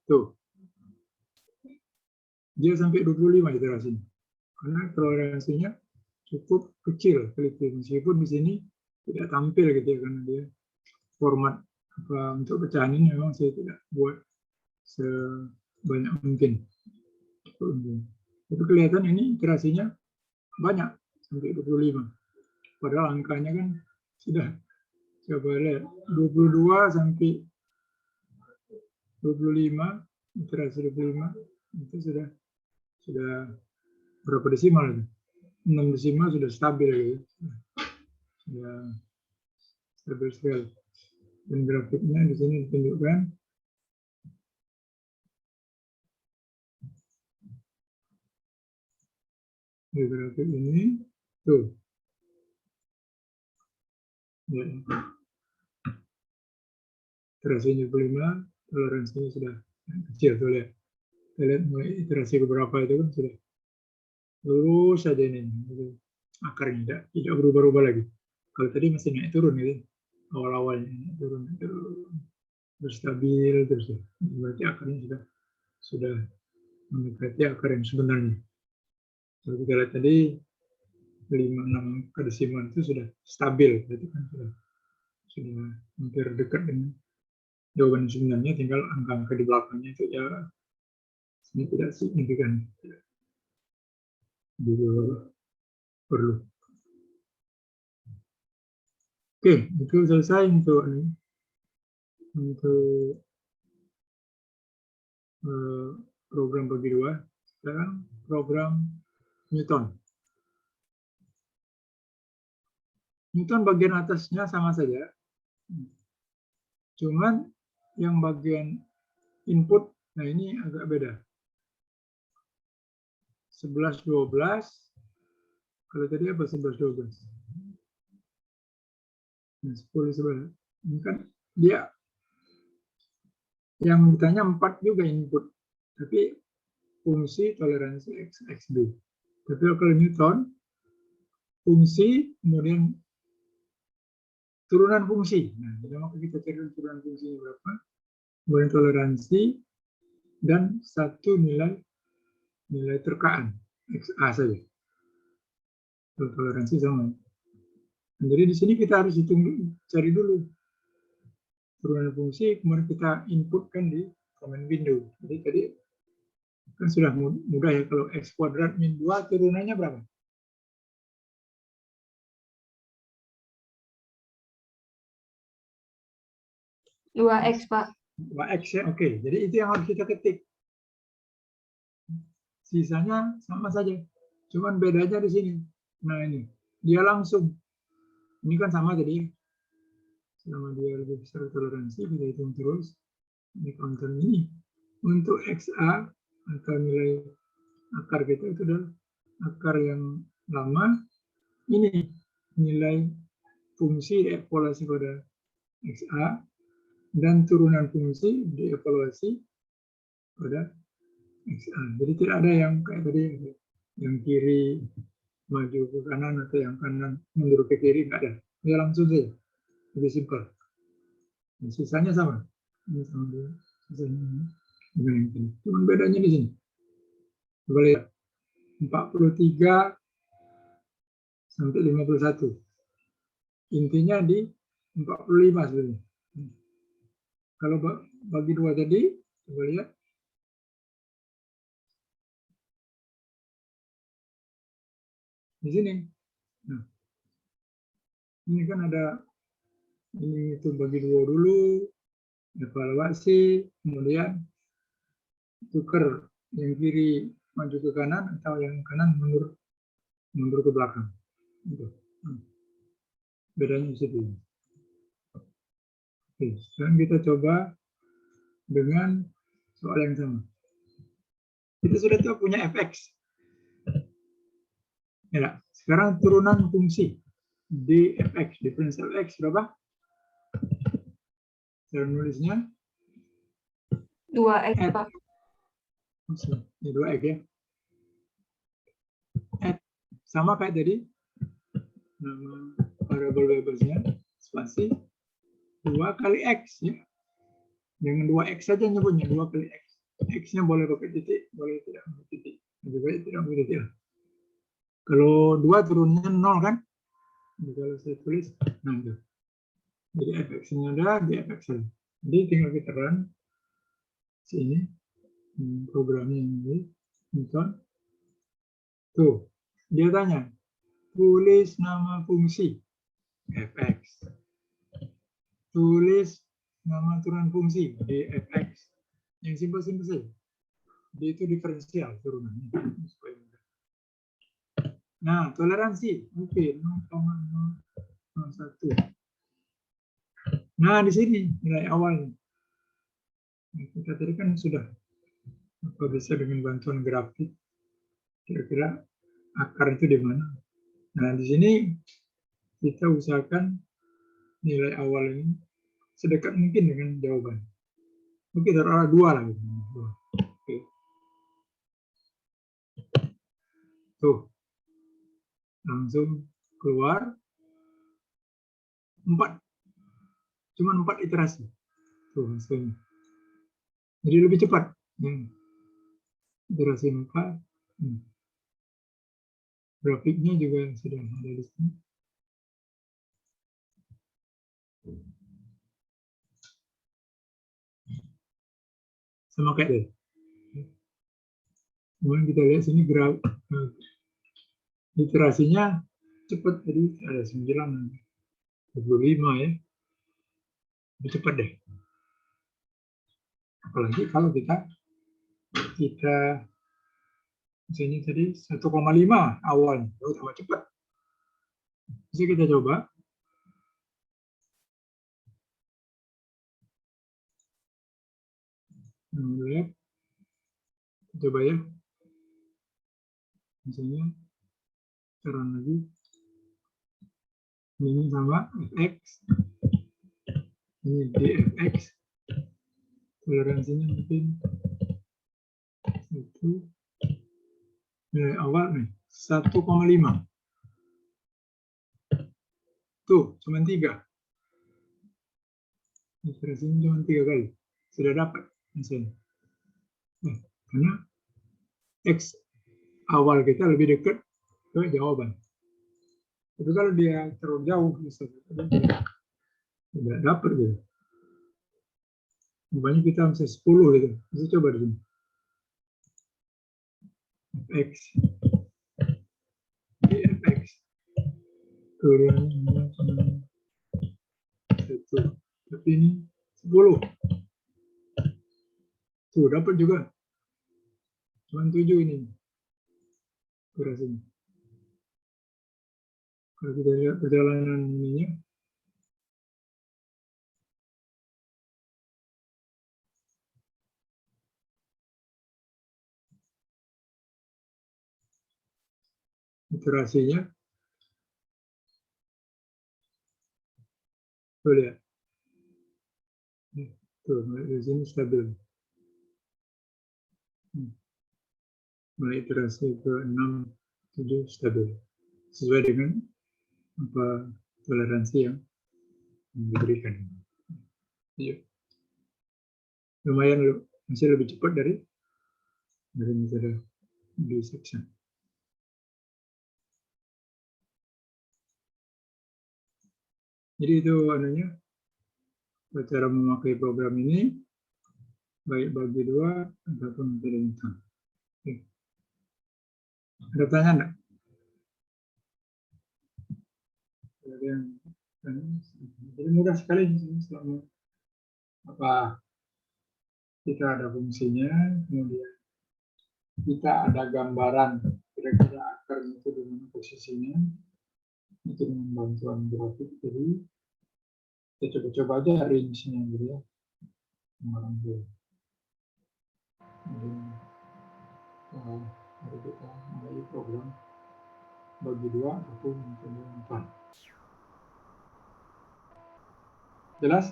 Tuh. Dia sampai 25 iterasinya. Karena toleransinya cukup kecil, meskipun di sini tidak tampil gitu ya, karena dia format untuk pecahan ini memang saya tidak buat sebanyak mungkin. Tapi kelihatan ini iterasinya banyak sampai 25. Padahal angkanya kan sudah coba lihat 22 sampai 25, iterasi 25 itu sudah berapa desimal itu? 6 desimal sudah stabil gitu. Sudah stabil sekali. Dan grafiknya di sini ditunjukkan. Di grafik ini tuh. Ya. iterasi 75, toleransinya sudah kecil tuh lihat. Kita lihat mulai iterasi beberapa itu kan sudah lurus saja ini, akarnya tidak berubah-ubah lagi. Kalau tadi masih naik turun gitu, awal-awalnya naik turun, terus stabil terus, berarti akarnya sudah mendekati akar yang sebenarnya. Kalau kita lihat tadi 5-6 kedesiman itu sudah stabil, berarti kan sudah hampir dekat dengan jawaban sebenarnya, tinggal angka-angka di belakangnya itu ya ini tidak signifikan, juga perlu. Oke, itu selesai untuk program bagi dua. Sekarang program Newton. Newton bagian atasnya sama saja, cuman yang bagian input, nah ini agak beda. 11-12, kalau tadi apa 11-12? Nah, 10-11. Ini kan dia yang ditanya 4 juga input, tapi fungsi toleransi X, XB. Tapi kalau Newton, fungsi, kemudian turunan fungsi. Nah, jadi maka kita cari turunan fungsinya berapa, kemudian toleransi, dan satu nilai terkaan, XA saja. Toleransi sama. Jadi di sini kita harus cari dulu turunan fungsi, kemudian kita inputkan di command window. Jadi tadi kan sudah mudah ya, kalau X kuadrat min 2 turunannya berapa? Dua X, Pak. 2X ya, oke. Jadi itu yang harus kita ketik. Sisanya sama saja. Cuman bedanya di sini. Nah ini, dia langsung. Ini kan sama jadi. Selama dia lebih besar toleransi, kita hitung terus. Ini counter ini. Untuk XA atau nilai akar kita itu adalah akar yang lama. Ini nilai fungsi dievaluasi pada XA dan turunan fungsi dievaluasi pada XA. Jadi tidak ada yang kayak tadi yang kiri maju ke kanan atau yang kanan mundur ke kiri, nggak ada. Dia langsung saja, lebih simpel. Dan sisanya sama. Ini sama dia. Sisanya dengan yang ini. Cuman bedanya di sini. Coba lihat 43 sampai 51. Intinya di 45 sebenarnya. Kalau bagi dua tadi, coba lihat. Di sini. Nah, ini kan ada ini itu bagi dua dulu, evaluasi, kemudian tukar yang kiri maju ke kanan atau yang kanan mundur ke belakang. Gitu. Bedanya di situ. Oke, sekarang kita coba dengan soal yang sama. Kita sudah tahu punya fx. Ya, sekarang turunan fungsi dfx, diferensial x berapa? Cara nulisnya 2X, Pak. Ini 2x ya. Sama kayak tadi, nama variabel bebasnya spasi 2 kali x ya. Dengan 2x saja nyebutnya 2 kali x. X-nya boleh pakai titik, boleh tidak pakai titik. Lebih baik tidak pakai titik. Kalau 2 turunnya 0 kan? Jadi kalau saya tulis, nah itu. Jadi fx-nya ada, di fx saja. Jadi tinggal kita run sini programnya ini, Newton. Tuh, dia tanya, tulis nama fungsi fx. Tulis nama turunan fungsi dfx. Yang simpel-simpel saja. Dia itu diferensial turunannya. Nah, toleransi. Oke, 0,01. Nah, di sini nilai awalnya. Kita tadi kan sudah bisa dengan bantuan grafik. Kira-kira akar itu di mana. Nah, di sini kita usahakan nilai awal ini sedekat mungkin dengan jawaban. Oke, taruhlah 2 lah. Gitu. Oke. Tuh, langsung keluar 4. Cuma 4 iterasi. Tuh hasilnya. Jadi lebih cepat. Iterasi 4. Grafiknya juga sudah ada di sini. Sama kayak tadi. Kemudian kita lihat sini graf iterasinya cepat, jadi ada 9, 25 ya. Lebih cepat deh. Apalagi kalau kita misalnya tadi 1,5 awalnya, tambah cepat. Bisa kita coba. Lihat, coba ya. Misalnya sekarang lagi ini sama fx, ini dfx, toleransinya mungkin 1 nilai awal nih 1,5. Tuh cuma 3. Iterasinya cuma 3 kali sudah dapat misalnya. Karena x awal kita lebih dekat ke jawaban. Tapi kalau dia terlalu jauh, tidak dapat gitu. Makanya kita bisa 10 gitu. Bisa coba di sini. Fx, dfx, turunnya 1. Tapi ini 10. Tuh dapat juga. Cuma 7 ini. Kurasinya. Kalau kita lihat perjalanan ininya, iterasinya, tuh lihat. Tuh, di sini stabil. Mulai iterasi ke 6, 7 stabil. Sesuai dengan apa toleransi yang diberikan. Iya. Lumayan masih lebih cepat dari metode dissection. Jadi itu anunya cara memakai program ini baik bagi 2 ataupun metode instan. Ada tanya enggak? Jadi mudah sekali selama apa kita ada fungsinya, kemudian kita ada gambaran kira-kira akar itu di mana posisinya, itu dengan bantuan grafik. Jadi kita coba-coba aja range-nya gitu ya. Jadi mari kita mulai program bagi 2 ataupun metode 4. Jelas?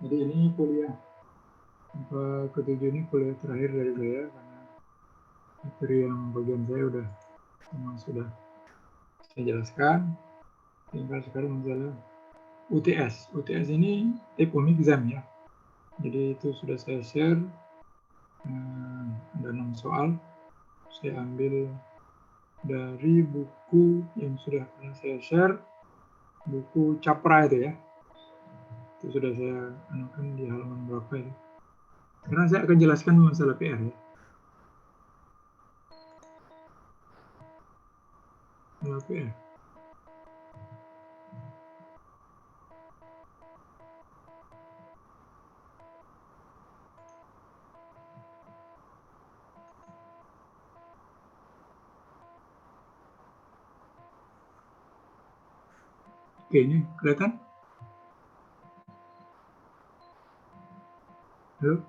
Jadi ini kuliah ke-7 ini kuliah terakhir dari saya karena materi yang bagian saya sudah saya jelaskan. Tinggal sekarang masalah UTS. UTS ini take home exam ya. Jadi itu sudah saya share. Ada 6 soal. Saya ambil dari buku yang sudah pernah saya share, buku Capra itu ya. Itu sudah saya anukan di halaman berapa ini. Sekarang saya akan jelaskan masalah PR ya. Masalah PR. Oke, ini kelihatan? Halo?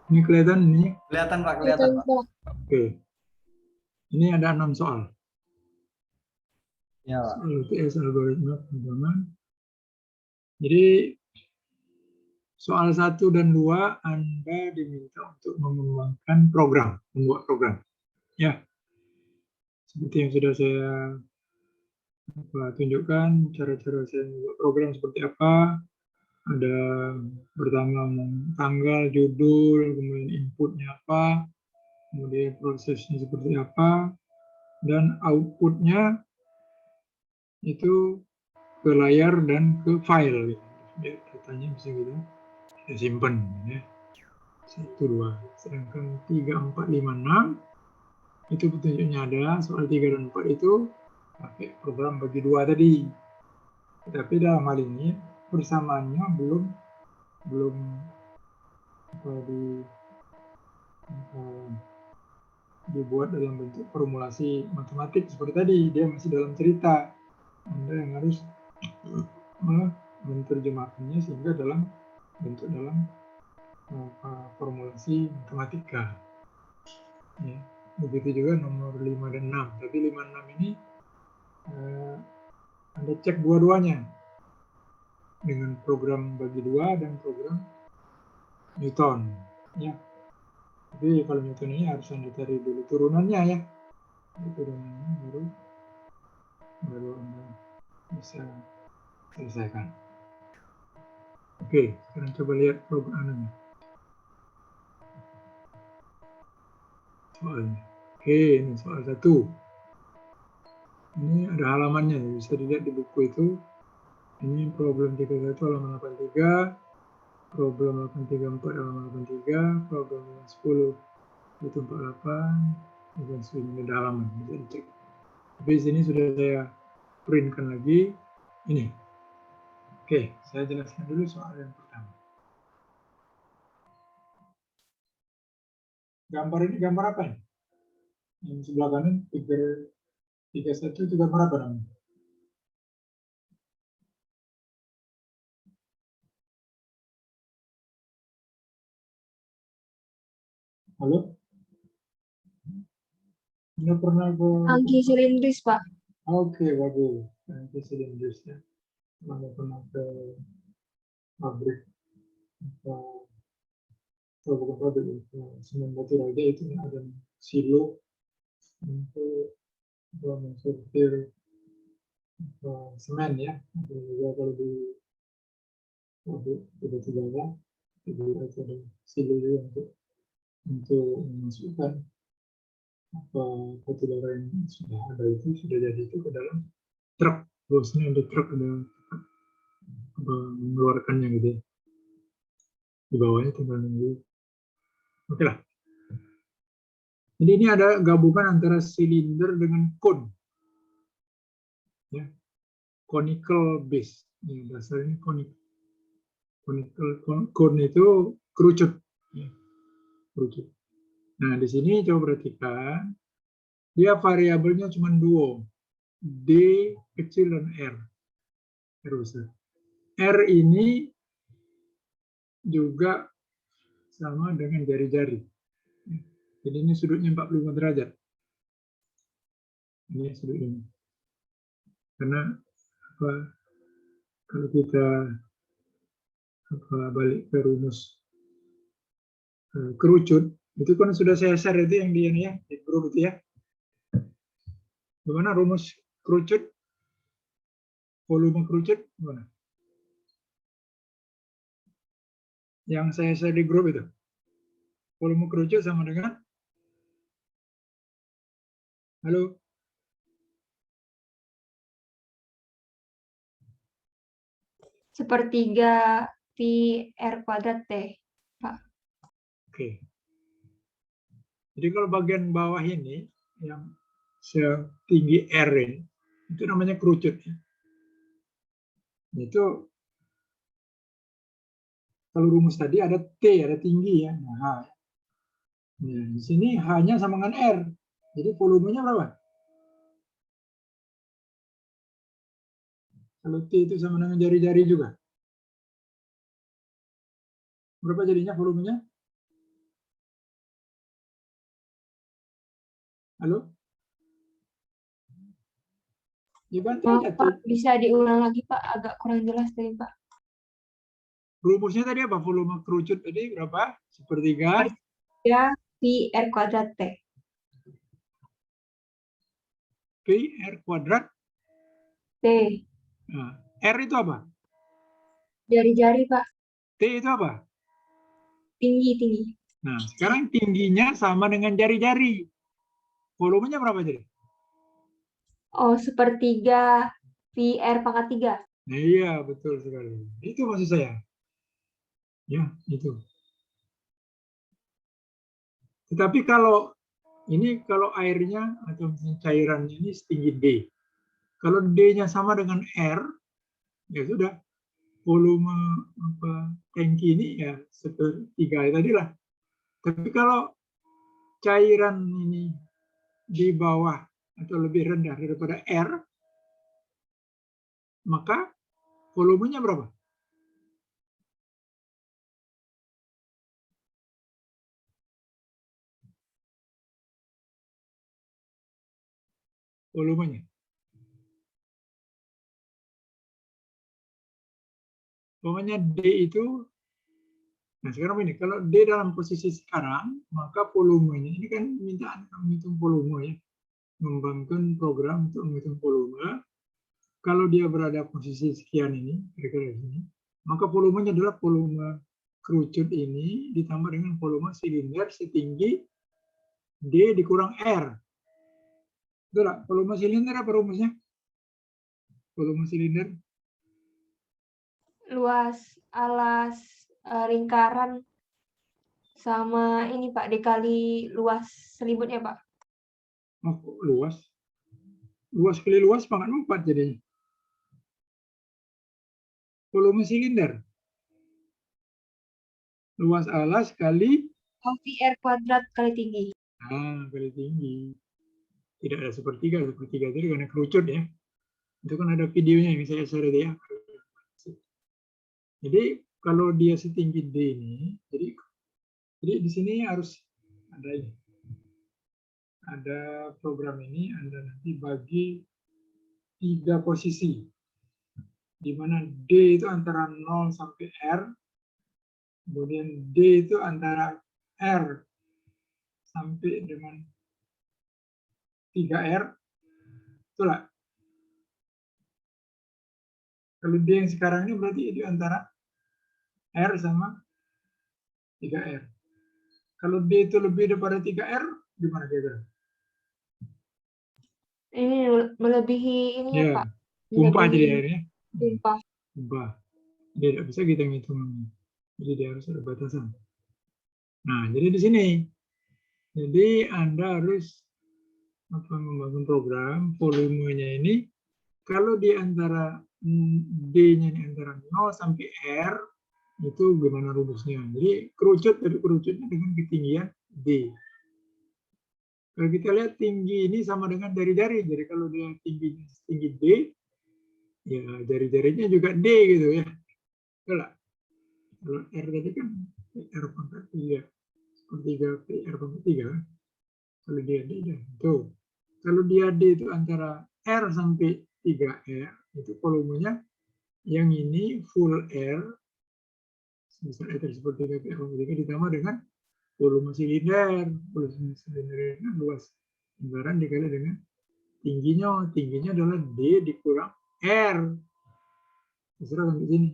Ini kelihatan ini? Kelihatan Pak, kelihatan Pak. Oke. Ini ada 6 soal. Ya, Pak. Soal UTS algoritma pemrograman. Jadi soal 1 dan 2 Anda diminta untuk mengembangkan program, membuat program. Ya, seperti yang sudah saya tunjukkan, cara-cara saya membuat program seperti apa. Ada pertama tanggal, judul, kemudian inputnya apa, kemudian prosesnya seperti apa, dan outputnya itu ke layar dan ke file. Ya, datanya bisa gitu, kita simpan. Ya. 1, 2. Sedangkan 3, 4, 5, 6 itu petunjuknya ada. Soal 3 dan 4 itu pakai program bagi 2 tadi. Tapi dalam hal ini persamaannya belum dibuat dalam bentuk formulasi matematik seperti tadi. Dia masih dalam cerita. Anda yang harus menerjemahkannya sehingga dalam bentuk formulasi matematika. Ya. Begitu juga nomor 5 dan 6. Tapi 5 dan 6 ini Anda cek dua-duanya dengan program bagi 2 dan program Newton. Ya. Tapi kalau Newton ini harus Anda cari dulu turunannya ya. Turunannya baru Anda bisa selesaikan. Oke, sekarang coba lihat programnya. Soalnya. Oke, ini soal 1. Ini ada halamannya, bisa dilihat di buku itu. Ini problem 31 halaman 83, problem 834 halaman 83, problem 10 itu 48, dan sebagainya ada halaman, bisa dicek. Tapi di sini sudah saya printkan lagi. Ini. Oke, saya jelaskan dulu soal yang pertama. Gambar ini gambar apa ini? Yang sebelah kanan, figure 31 itu gambar apa namanya? Halo? Ini pernah Tangki silindris, Pak. Oke, bagus. Tangki silindris ya. Pernah ke pabrik atau bukan pabrik, semen batu raja itu ada silo untuk mensortir semen ya. Dan juga kalau di pabrik batu bara itu ada silo juga untuk memasukkan batu bara yang sudah ada itu sudah jadi itu ke dalam truk. Terusnya ada truk, ada mengeluarkannya gitu ya. Di bawahnya tinggal nunggu. Oke lah. Jadi ini ada gabungan antara silinder dengan cone. Ya. Conical base. Ini dasarnya conical cone itu kerucut. Ya. Kerucut. Nah, di sini coba perhatikan. Dia variabelnya cuma 2. D kecil dan R. R besar. R ini juga sama dengan jari-jari. Jadi ini sudutnya 45 derajat. Ini sudut ini. Karena kalau kita balik ke rumus kerucut, itu kan sudah saya share itu yang di grup itu ya. Gimana rumus kerucut? Volume kerucut gimana? Yang saya share di grup itu. Volume kerucut sama dengan halo. Sepertiga pi R kuadrat T, Pak. Oke. Jadi kalau bagian bawah ini yang setinggi R ini, itu namanya kerucut. Itu kalau rumus tadi ada T, ada tinggi ya. Nah, di sini hanya sama dengan R. Jadi volumenya berapa? Kalau T itu sama dengan jari-jari juga. Berapa jadinya volumenya? Halo? Ya bantu Maaf aja Pak, tuh. bisa diulang lagi Pak, agak kurang jelas tadi Pak. Rumusnya tadi apa? Volume kerucut tadi berapa? Sepertiga. Ya, pi R kuadrat T. Pi R kuadrat. T, Nah, R itu apa? jari-jari Pak, T itu apa? tinggi. Nah, sekarang tingginya sama dengan jari-jari. Volumenya berapa jadi? Oh, sepertiga pi R pangkat 3. Nah, iya, betul sekali. Itu maksud saya. Ya, itu. Tetapi kalau airnya atau cairannya ini setinggi D. Kalau D-nya sama dengan R, ya sudah. Volume tangki ini ya sepertiga tadi lah. Tapi kalau cairan ini di bawah atau lebih rendah daripada R, maka volumenya berapa? Volumenya. Pokoknya D itu, nah sekarang ini, kalau D dalam posisi sekarang, maka volumenya, ini kan minta menghitung volume ya, mengembangkan program untuk menghitung volume. Kalau dia berada posisi sekian ini, kira-kira ini, maka volumenya adalah volume kerucut ini ditambah dengan volume silinder setinggi D dikurang R. Betul nggak? Volume silinder apa rumusnya? Volume silinder. Luas alas lingkaran sama ini Pak, dikali luas selimutnya Pak. Oh, luas. Luas kali luas pangkat 4 jadinya. Volume silinder. Luas alas kali Oh, pi R kuadrat kali tinggi. kali tinggi. Tidak ada sepertiga tadi karena kerucut ya. Itu kan ada videonya yang saya share ya. Jadi kalau dia setinggi D ini, jadi di sini harus ada ini. Ada program ini, Anda nanti bagi 3 posisi. Di mana D itu antara 0 sampai R, kemudian D itu antara R sampai dengan 3R, itulah. Kalau D yang sekarang ini berarti di antara R sama 3R. Kalau D itu lebih daripada 3R, gimana kira-kira? Ini melebihi ini ya Ya, Pak. tumpah jadi Melebihi airnya. tumpah. Tumpah. Dia tidak bisa kita ngitung. Jadi dia harus ada batasan. Nah, jadi di sini. Jadi Anda harus membangun program, volumenya ini, kalau di antara D-nya ini antara 0 sampai R, itu gimana rumusnya. Jadi kerucutnya dengan ketinggian D. Kalau kita lihat tinggi ini sama dengan jari-jari. Jadi kalau dia tinggi D, ya jari-jarinya juga D gitu ya. Betul nggak? Kalau R tadi kan R pangkat 3. Sepertiga R pangkat 3. Kalau dia D, ya. Tuh. Kalau dia D itu antara R sampai 3R, itu volumenya yang ini full R, misalnya seperti R pangkat 3 ditambah dengan volume silinder. Volume silinder ini luas lingkaran dikali dengan tingginya adalah D dikurang R. Terserah sampai sini.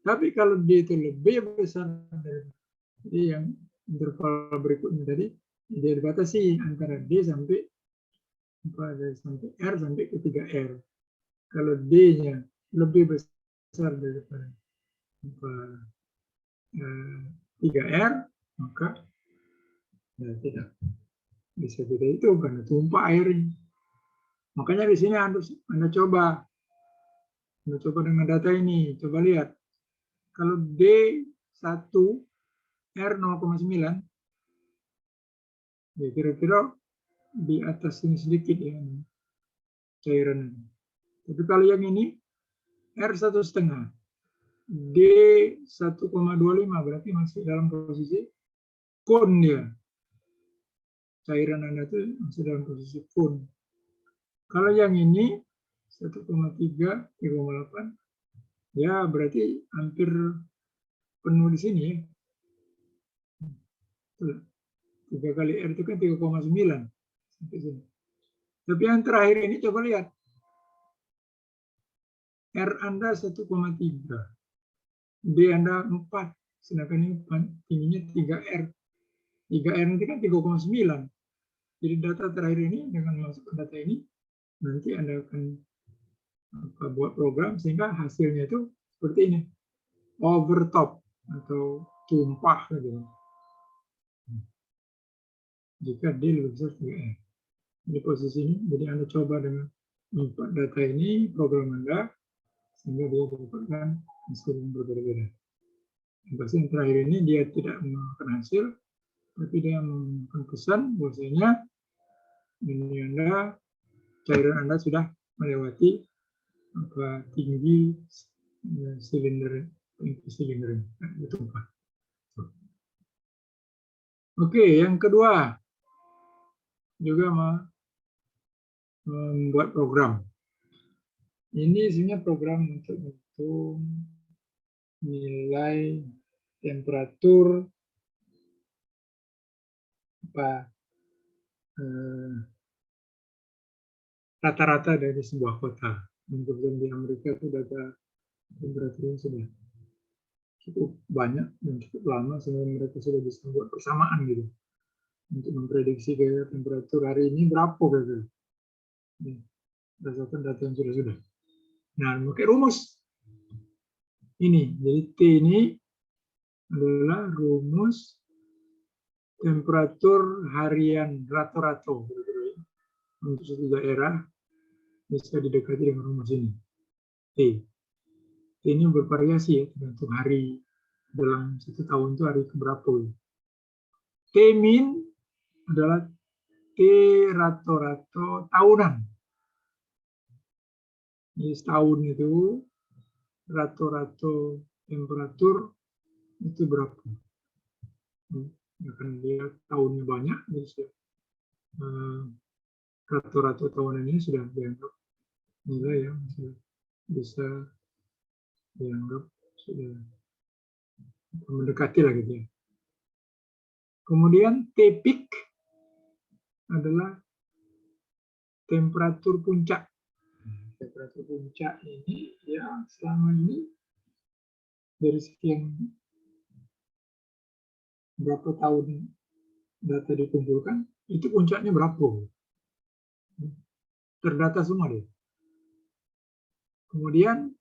Tapi kalau D itu lebih besar dari yang interval berikutnya tadi, dia dibatasi antara D sampai R sampai ke 3R. Kalau D-nya lebih besar daripada 3R, maka ya tidak bisa kita itu karena tumpah airnya. Makanya di sini Anda coba dengan data ini, coba lihat. Kalau D1 R 0,9, ya kira-kira di atas ini sedikit ya cairan. Tapi kalau yang ini R 1,5, D 1,25 berarti masih dalam posisi cone dia. Cairan Anda itu masih dalam posisi cone. Kalau yang ini 1,3, 3,8. Ya, berarti hampir penuh di sini ya. 3 kali R itu kan 3,9 sampai sini. Tapi yang terakhir ini coba lihat. R Anda 1,3. D Anda 4. Sedangkan ini tingginya 3R. 3R nanti kan 3,9. Jadi data terakhir ini dengan masuk data ini, nanti Anda akan buat program sehingga hasilnya itu seperti ini. Overtop atau tumpah gitu. Jika D lebih besar 3R. Di posisi ini, jadi Anda coba dengan empat data ini, program Anda, sehingga dia mendapatkan hasil yang berbeda-beda. Yang terakhir ini dia tidak menggunakan hasil, tapi dia menggunakan pesan bahwasanya ini Anda, cairan Anda sudah melewati tinggi silinder, itu tumpah. Oke, yang kedua juga membuat program. Ini sebenarnya program untuk menghitung nilai temperatur rata-rata dari sebuah kota. Kemudian di Amerika itu data temperaturnya sudah cukup banyak dan cukup lama sehingga mereka sudah bisa membuat persamaan gitu untuk memprediksi gaya temperatur hari ini berapa gitu. Berdasarkan data yang sudah. Nah, pakai rumus ini. Jadi T ini adalah rumus temperatur harian rata-rata untuk suatu daerah, bisa didekati dengan rumus ini. T. T ini bervariasi ya, tergantung hari dalam satu tahun itu hari keberapa. T min adalah T rata-rata tahunan. Jadi setahun itu rata-rata temperatur itu berapa? Akan lihat tahunnya banyak, jadi rata-rata tahunan ini sudah dianggap nilai yang bisa dianggap sudah mendekati lah gitu ya. Kemudian T peak adalah temperatur puncak. Temperatur puncak ini ya selama ini dari sekian berapa tahun data dikumpulkan, itu puncaknya berapa? Terdata semua deh. Kemudian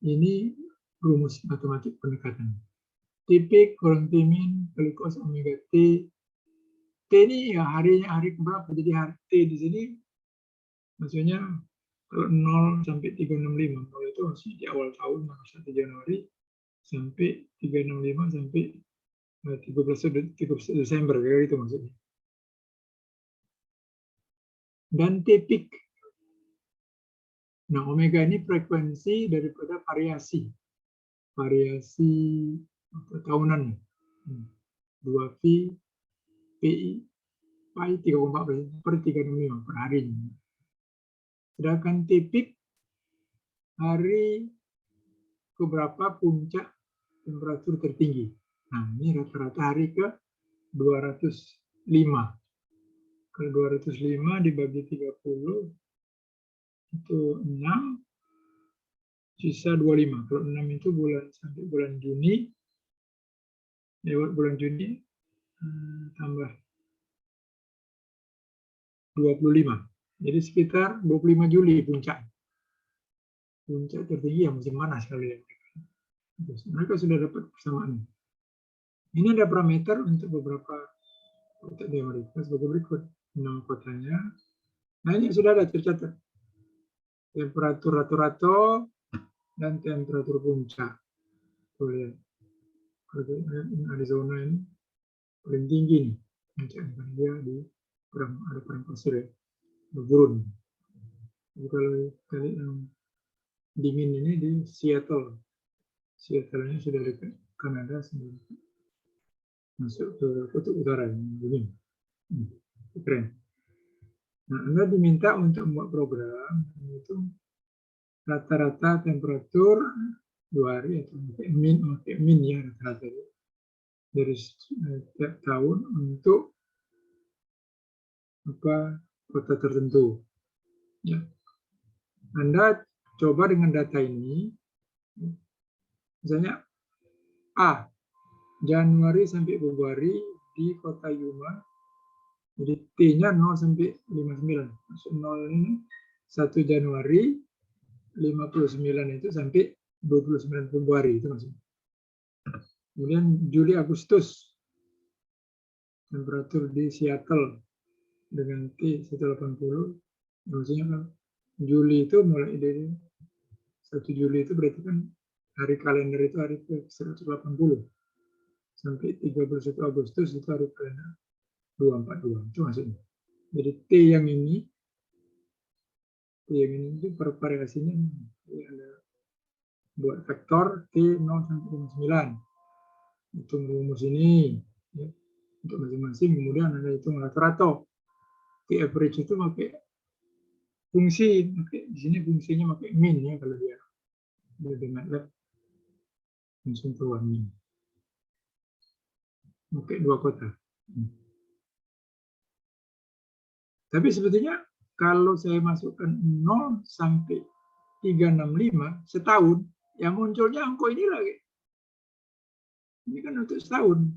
ini rumus matematik pendekatan. T peak kurang T min kali cos omega T. T ini ya harinya hari keberapa? Jadi hari T di sini maksudnya kalau 0 sampai 365. 0 itu masih di awal tahun, 1 Januari sampai 365 sampai 13 Desember, kayak gitu maksudnya. Dan T peak. Nah, omega ini frekuensi daripada variasi tahunan. 2 pi pi pi 3,4 per 365 per hari. Sedangkan T peak hari keberapa puncak temperatur tertinggi. Nah, ini rata-rata hari ke 205. Kalau 205 dibagi 30 itu 6, sisa 25. Kalau 6 itu bulan sampai bulan Juni, lewat bulan Juni tambah 25. Jadi sekitar 25 Juli puncak. Puncak tertinggi yang musim panas kali ya. Mereka sudah dapat persamaan. Ini ada parameter untuk beberapa kota di Amerika sebagai berikut. 6 kotanya. Nah, ini sudah ada tercatat. Temperatur rata-rata dan temperatur puncak. Tuh lihat. Arizona ini paling tinggi nih. Puncaknya dia di ada perang pasir ya. Bergurun. Jadi kalau kali yang dingin ini di Seattle. Seattle ini sudah dekat Kanada sendiri. Masuk ke kutub utara yang dingin. Keren. Nah, Anda diminta untuk membuat program itu rata-rata temperatur 2 hari atau pakai min ya rata-rata dari setiap tahun untuk kota tertentu. Ya. Anda coba dengan data ini, misalnya A, Januari sampai Februari di kota Yuma, jadi T-nya 0 sampai 59. Maksud 0 ini 1 Januari, 59 itu sampai 29 Februari, itu maksudnya. Kemudian Juli Agustus, temperatur di Seattle dengan T 180, maksudnya kan Juli itu mulai dari 1 Juli itu berarti kan hari kalender itu hari ke 180 sampai 31 Agustus itu hari kalender 242, itu maksudnya. Jadi T yang ini itu per variasinya ada buat vektor T 0 sampai 59, hitung rumus ini ya, untuk masing-masing, kemudian ada hitung rata-rata. T average itu pakai fungsi, di sini fungsinya pakai min ya kalau dia di MATLAB langsung keluar min. Pakai 2 kota. Tapi sebetulnya kalau saya masukkan 0 sampai 365 setahun, yang munculnya angka ini lagi. Ini kan untuk setahun.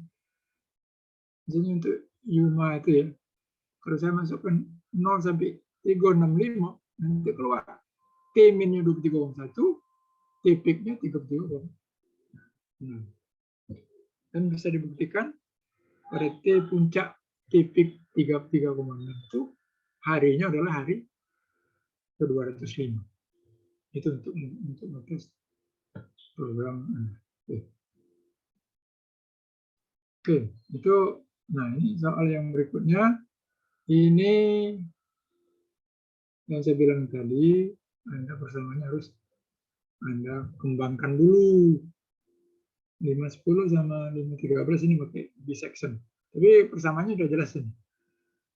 Misalnya untuk Yuma itu ya, kalau saya masukkan 0 sampai 365, nanti keluar T-minnya 23,1, T-peak-nya 33,6. Dan bisa dibuktikan pada T puncak T-peak 33,6 itu harinya adalah hari ke-205. Itu untuk mengetes program. Oke, itu. Nah, ini soal yang berikutnya. Ini yang saya bilang tadi, Anda persamaannya harus Anda kembangkan dulu. 510 sama 513 ini pakai bisection. Tapi persamaannya sudah jelas ini.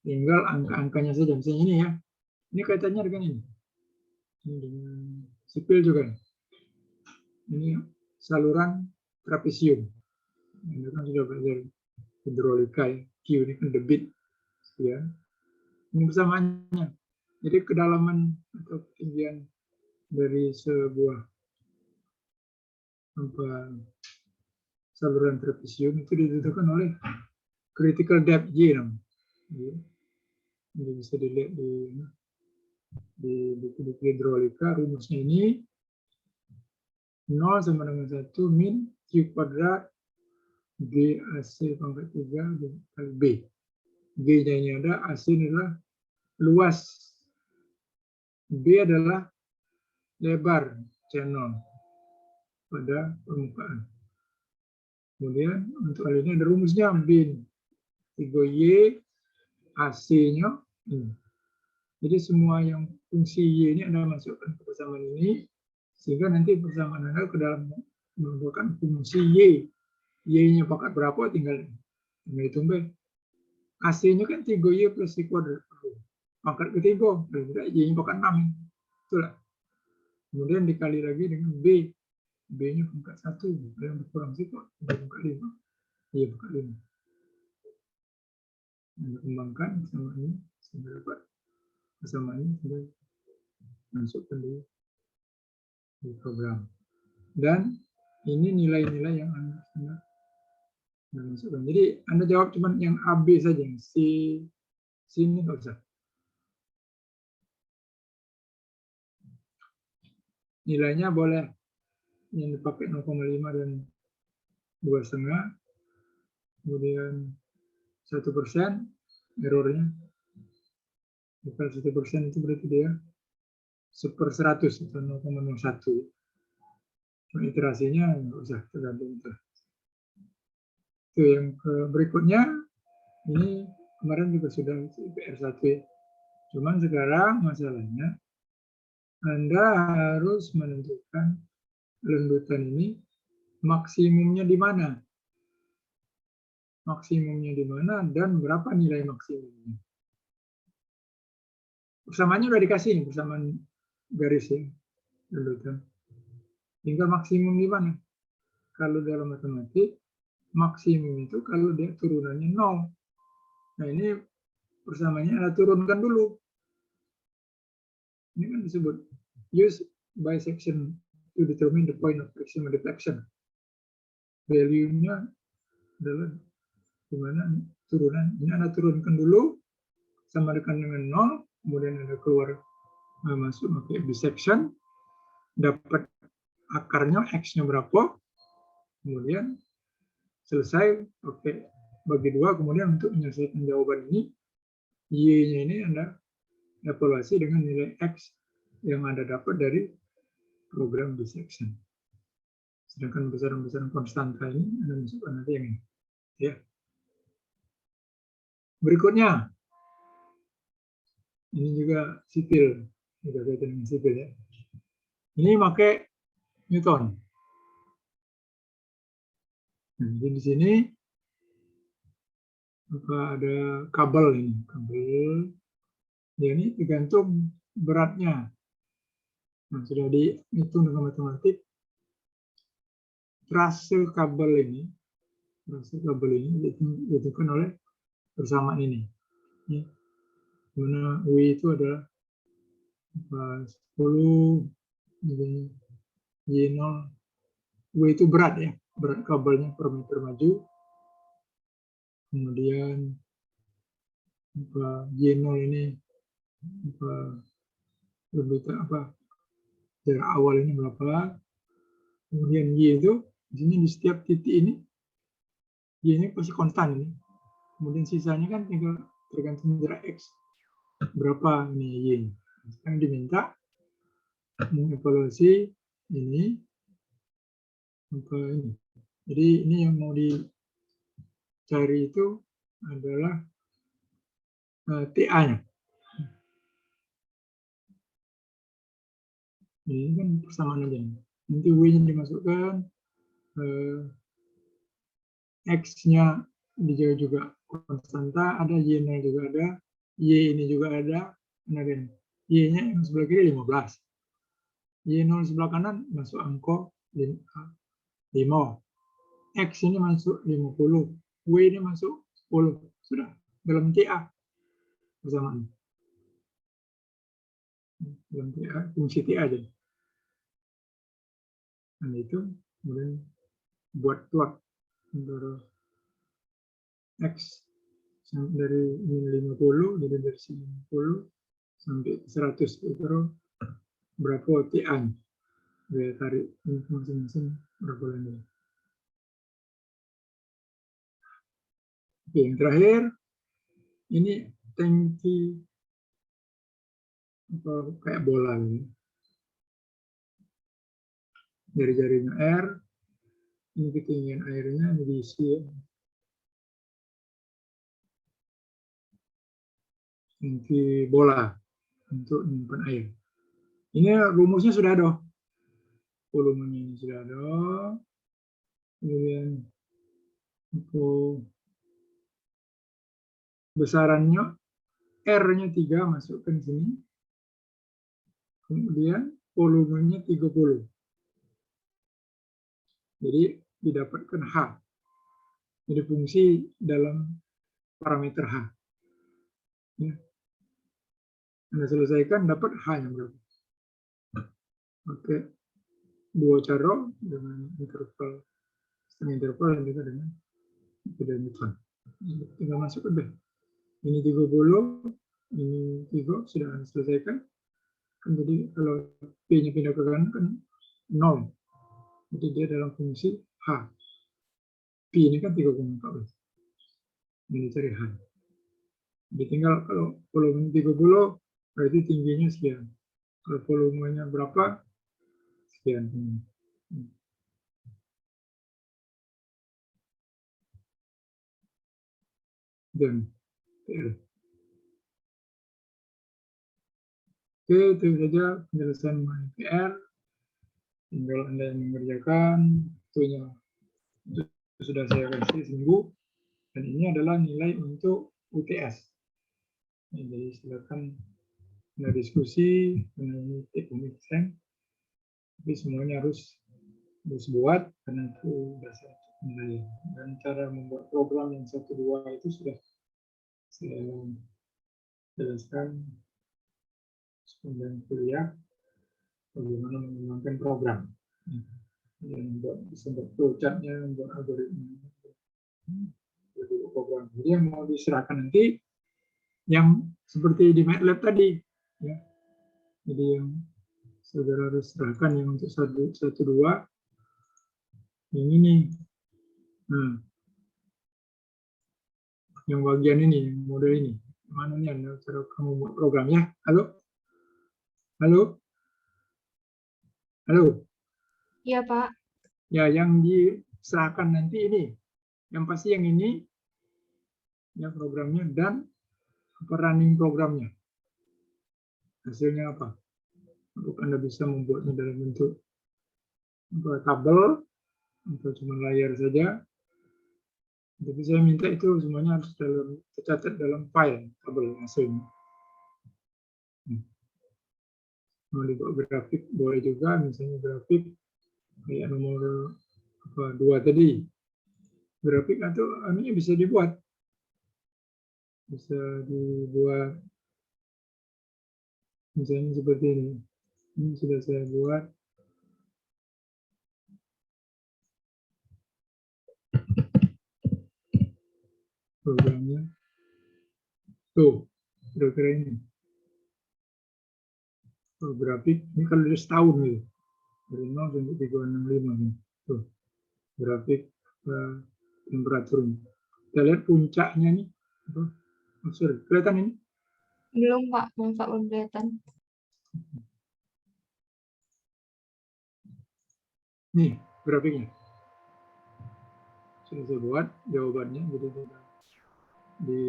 Tinggal angka-angkanya saja. Misalnya ini ya. Ini kaitannya dengan ini. Ini dengan sipil juga. Ini saluran trapesium. Anda kan sudah belajar hidrolika ya. Q ini kan debit. Ya. Ini persamaannya. Jadi kedalaman atau ketinggian dari sebuah saluran trapesium itu ditentukan oleh critical depth Y namanya. Ini bisa dilihat di buku-buku hidrolika, rumusnya ini 0 sama dengan 1 min Q kuadrat G AC pangkat 3 kali B. G-nya ini ada, AC ini adalah luas, B adalah lebar channel pada permukaan. Kemudian untuk hal ini ada rumusnya bin 3Y AC-nya ini. Jadi semua yang fungsi Y ini Anda masukkan ke persamaan ini, sehingga nanti persamaan Anda ke dalam menentukan fungsi Y. Y-nya pangkat berapa tinggal hitung B. AC-nya kan 3Y plus Y kuadrat. Pangkat ketiga, berarti Y-nya pangkat 6. Itulah. Kemudian dikali lagi dengan B. B-nya pangkat 1. Yang berkurang sih kok. Pangkat 5. Y pangkat 5. Anda kembangkan sama ini sehingga dapat persamaan ini sudah masukkan di program. Dan ini nilai-nilai yang Anda masukkan. Jadi Anda jawab cuma yang A, B saja, yang C ini nggak usah. Nilainya boleh yang dipakai 0,5 dan 2,5, kemudian 1% errornya. Kalau 1% itu berarti dia 1/100 atau 0,01. Iterasinya nggak usah, tergantung itu. Itu yang berikutnya, ini kemarin juga sudah PR1 ya. Cuman sekarang masalahnya Anda harus menentukan lendutan ini maksimumnya di mana. Maksimumnya di mana dan berapa nilai maksimumnya. Persamaannya udah dikasih nih, persamaan garis ya. Dulu tuh. Tinggal maksimum gimana? Kalau dalam matematik, maksimum itu kalau dia turunannya 0. Nah ini persamaannya ada turunkan dulu. Ini kan disebut use bisection to determine the point of maximum deflection. Value-nya adalah dimana turunan. Ini Anda turunkan dulu, sama dengan 0, kemudian Anda keluar masuk pakai bisection, dapat akarnya, X-nya berapa, kemudian selesai, oke, bagi 2, kemudian untuk menyelesaikan jawaban ini, Y-nya ini Anda evaluasi dengan nilai X yang Anda dapat dari program bisection. Sedangkan besaran-besaran konstanta ini Anda masukkan nanti yang ini. Ya. Berikutnya, ini juga sipil, juga kaitan dengan sipil ya. Ini pakai Newton. Nah, jadi di sini ada kabel ini, kabel. Jadi tergantung beratnya. Nah, sudah dihitung dengan matematik. Trase kabel ini ditentukan oleh persamaan ini. Ya. Mana W itu adalah 10, Y0, W itu berat ya, berat kabelnya per meter maju. Kemudian Y0 ini jarak awal ini berapa. Kemudian Y itu di sini di setiap titik ini Y ini pasti konstan ini. Kemudian sisanya kan tinggal tergantung jarak X berapa ini Y. Sekarang diminta mengevaluasi ini apa ini. Jadi ini yang mau dicari itu adalah TA-nya. Ini kan persamaan aja. Nanti W-nya dimasukkan, X-nya dijauh juga konstanta, ada Y-nya juga ada, Y ini juga ada, Y-nya yang sebelah kiri 15. Y0 sebelah kanan masuk angka 5. X ini masuk 50. W ini masuk 10. Sudah, dalam TA persamaan. Dalam TA, fungsi TA aja. Dan itu kemudian buat plot antara X dari 50, jadi dari 50 sampai 100 itu berapa TA-nya. Dia tarik masing-masing berapa lagi. Oke, yang terakhir ini tangki kayak bola ini. Jari-jarinya R, ini ketinggian airnya ini diisi ya. Tangki bola untuk menyimpan air. Ini rumusnya sudah ada. Volumenya ini sudah ada. Kemudian untuk besarannya R-nya 3 masukkan sini. Kemudian volumenya 30. Jadi didapatkan H. Jadi fungsi dalam parameter H. Ya. Anda selesaikan dapat H-nya berapa. Oke. Dua cara dengan interval setengah interval dan juga dengan Newton. Tinggal masuk ke B. Ini 30, ini 3 sudah Anda selesaikan. Kan jadi kalau P-nya pindah ke kanan kan 0. Jadi dia dalam fungsi H. P ini kan 3,14. Ini cari H. Jadi tinggal kalau volume 30 berarti tingginya sekian. Kalau volumenya berapa? Sekian. Dan oke, itu saja penjelasan mengenai PR. Tinggal Anda yang mengerjakan, waktunya sudah saya kasih seminggu. Dan ini adalah nilai untuk UTS. Jadi silakan kena diskusi, kena take home exam, tapi semuanya harus buat karena itu dasar nilai. Dan cara membuat program yang 1-2 itu sudah saya jelaskan sepanjang kuliah bagaimana mengembangkan program. Yang bisa buat flowchart-nya, membuat algoritma, program. Jadi yang mau diserahkan nanti yang seperti di MATLAB tadi, ya. Jadi yang saudara harus serahkan yang untuk 1-2 yang ini. Nah, yang bagian ini, yang model ini. Mana nih Anda cara kamu buat programnya? Halo? Halo? Halo? Iya, Pak. Ya, yang diserahkan nanti ini. Yang pasti yang ini, ya programnya, dan running programnya. Hasilnya apa? Untuk Anda bisa membuatnya dalam bentuk tabel, atau cuma layar saja. Tapi saya minta itu semuanya harus tercatat dalam file tabel hasilnya. Mau dibuat grafik boleh juga, misalnya grafik kayak nomor 2 tadi. Grafik atau anunya bisa dibuat. Bisa dibuat misalnya seperti ini. Ini sudah saya buat. Programnya. Tuh, kira-kira ini. Grafik, ini kalau dari setahun gitu. Dari 0 sampai 365 nih. Tuh, grafik temperatur ini. Kita lihat puncaknya nih. Oh, sorry, kelihatan ini? Belum, Pak. Masa belum kelihatan. Nih, grafiknya. Sudah saya buat jawabannya. Jadi di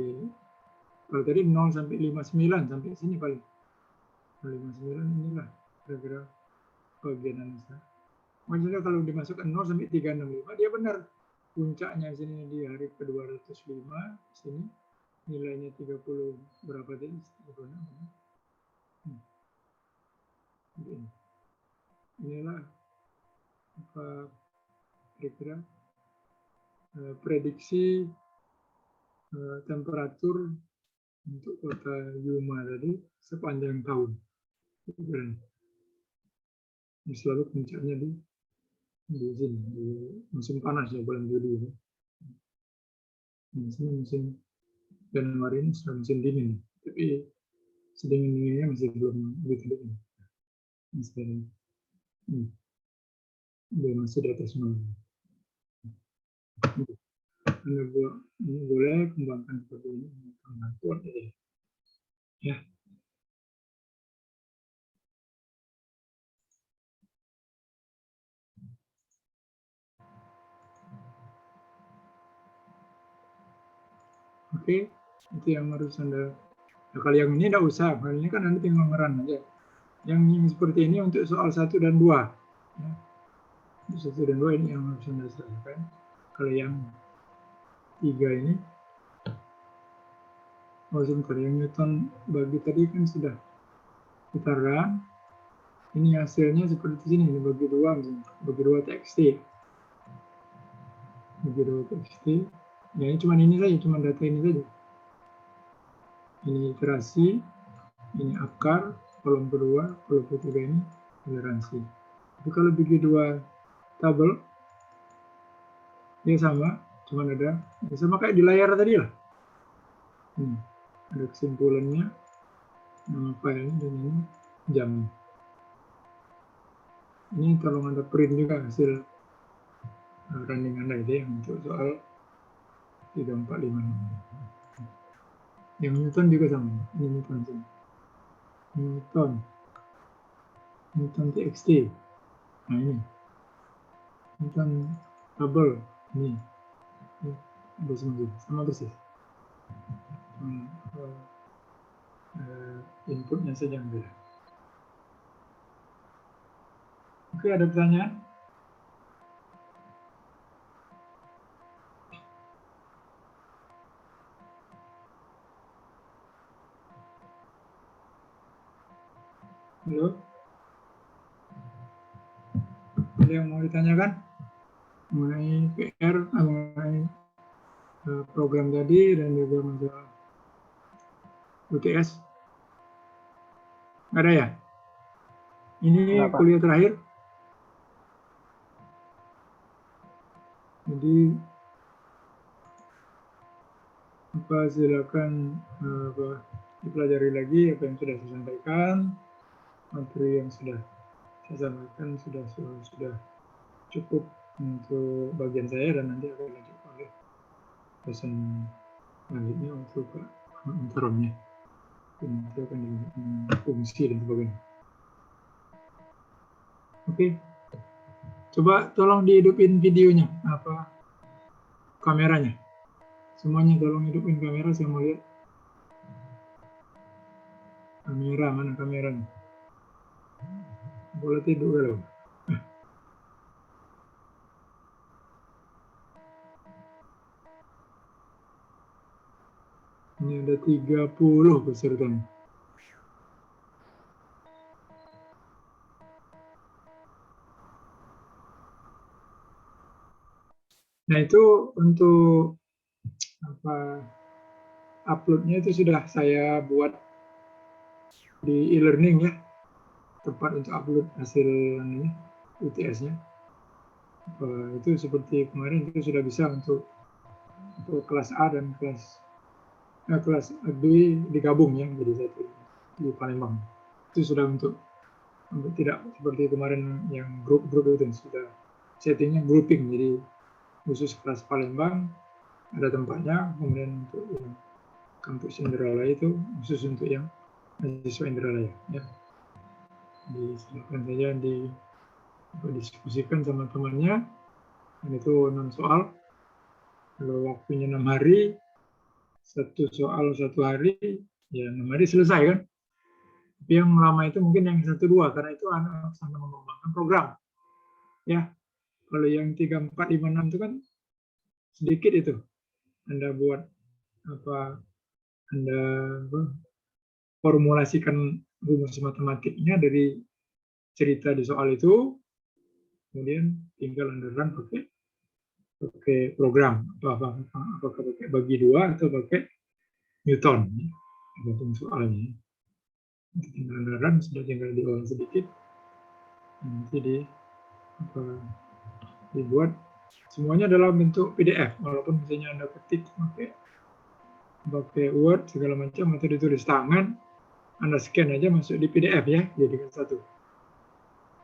kalau tadi 0 sampai 59 sampai sini paling. 59 inilah kira-kira bagian analisa. Maksudnya kalau dimasukkan 0 sampai 365 dia benar. Puncaknya sini di hari ke-205, sini nilainya 30 berapa tadi? Inilah apa kira-kira prediksi temperatur untuk kota Yuma tadi sepanjang tahun. Ini selalu puncaknya di sini, di musim panas ya, bulan Juli. Di sini musim Januari ini sudah musim dingin, tapi sedingin-dinginnya masih belum begitu dingin. Masih di atas 0. Anda boleh kembangkan seperti ini, kuat ya. Oke, itu yang harus Anda. Nah, kalau yang ini tidak usah, hal ini kan Anda tinggal ngeran aja. Yang seperti ini untuk soal 1 dan 2. Ya. Untuk 1 dan 2 ini yang harus Anda selesaikan. Kalau yang 3 ini, sebentar, yang Newton bagi tadi kan sudah kita run. Ini hasilnya seperti sini, ini bagi 2 misalnya, bagi 2 TXT. Bagi 2 TXT. Ya, ini cuma ini saja, cuma data ini saja. Ini iterasi, ini akar, kolom kedua, kolom ketiga ini toleransi. Tapi kalau bagi 2 tabel, dia sama, cuma ada, ya sama kayak di layar tadi lah. Ada kesimpulannya, nama filenya, dan ini jamnya. Ini tolong Anda print juga hasil running Anda itu yang untuk soal 345. Yang Newton juga sama, ini Newton sini. Newton TXT. Nah ini. Newton tabel. Ini sama persis. Inputnya saja yang beda. Oke, ada pertanyaan? Halo? Ada yang mau ditanyakan mengenai PR, mengenai program tadi dan juga masalah UTS? Nggak ada ya? Ini Nggak, Pak. kuliah terakhir. Jadi silakan dipelajari lagi apa yang sudah saya sampaikan, materi yang sudah saya sampaikan sudah cukup untuk bagian saya, dan nanti akan dilanjutkan oleh dosen selanjutnya untuk antaranya. Nanti akan dilanjutkan fungsi dan sebagainya. Oke, coba tolong dihidupin videonya, kameranya. Semuanya tolong hidupin kamera, saya mau lihat. Kamera, mana kameranya? Boleh tidur kalau. Ini ada 30 pesertanya. Nah, itu untuk uploadnya itu sudah saya buat di e-learning ya, tempat untuk upload hasil UTS-nya. Itu seperti kemarin itu sudah bisa untuk kelas A dan kelas B digabung ya jadi satu di Palembang. Itu sudah untuk tidak seperti kemarin yang grup-grup itu, sudah settingnya grouping, jadi khusus kelas Palembang ada tempatnya, kemudian untuk yang kampus Indralaya itu khusus untuk yang mahasiswa Indralaya ya. Silakan saja didiskusikan sama temannya, dan itu 6 soal. Kalau waktunya 6 hari, satu soal 1 hari, ya 6 hari selesai kan. Tapi yang lama itu mungkin yang 1-2, karena itu anak sama mengembangkan program ya. Kalau yang 3, 4, 5, 6 itu kan sedikit itu. Anda buat Anda formulasikan rumus matematiknya dari cerita di soal itu, kemudian tinggal Anda run pakai program, apakah pakai bagi 2 atau pakai Newton, tergantung soalnya. Tinggal Anda run, sudah tinggal diolah sedikit, nanti dibuat semuanya dalam bentuk PDF, walaupun misalnya Anda ketik pakai Word segala macam atau ditulis tangan, Anda scan aja masuk di PDF ya, jadikan satu.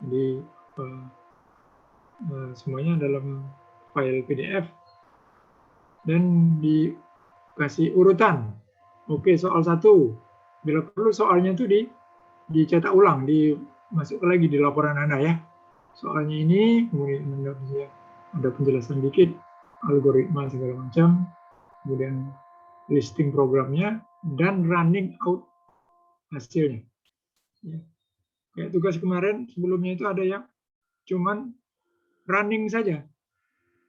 Jadi semuanya dalam file PDF dan dikasih urutan. Oke, soal 1. Bila perlu soalnya itu dicetak ulang, dimasukkan lagi di laporan Anda ya. Soalnya ini, kemudian ada penjelasan dikit, algoritma segala macam, kemudian listing programnya, dan running out hasilnya. Ya. Kayak tugas kemarin, sebelumnya itu ada yang cuman running saja.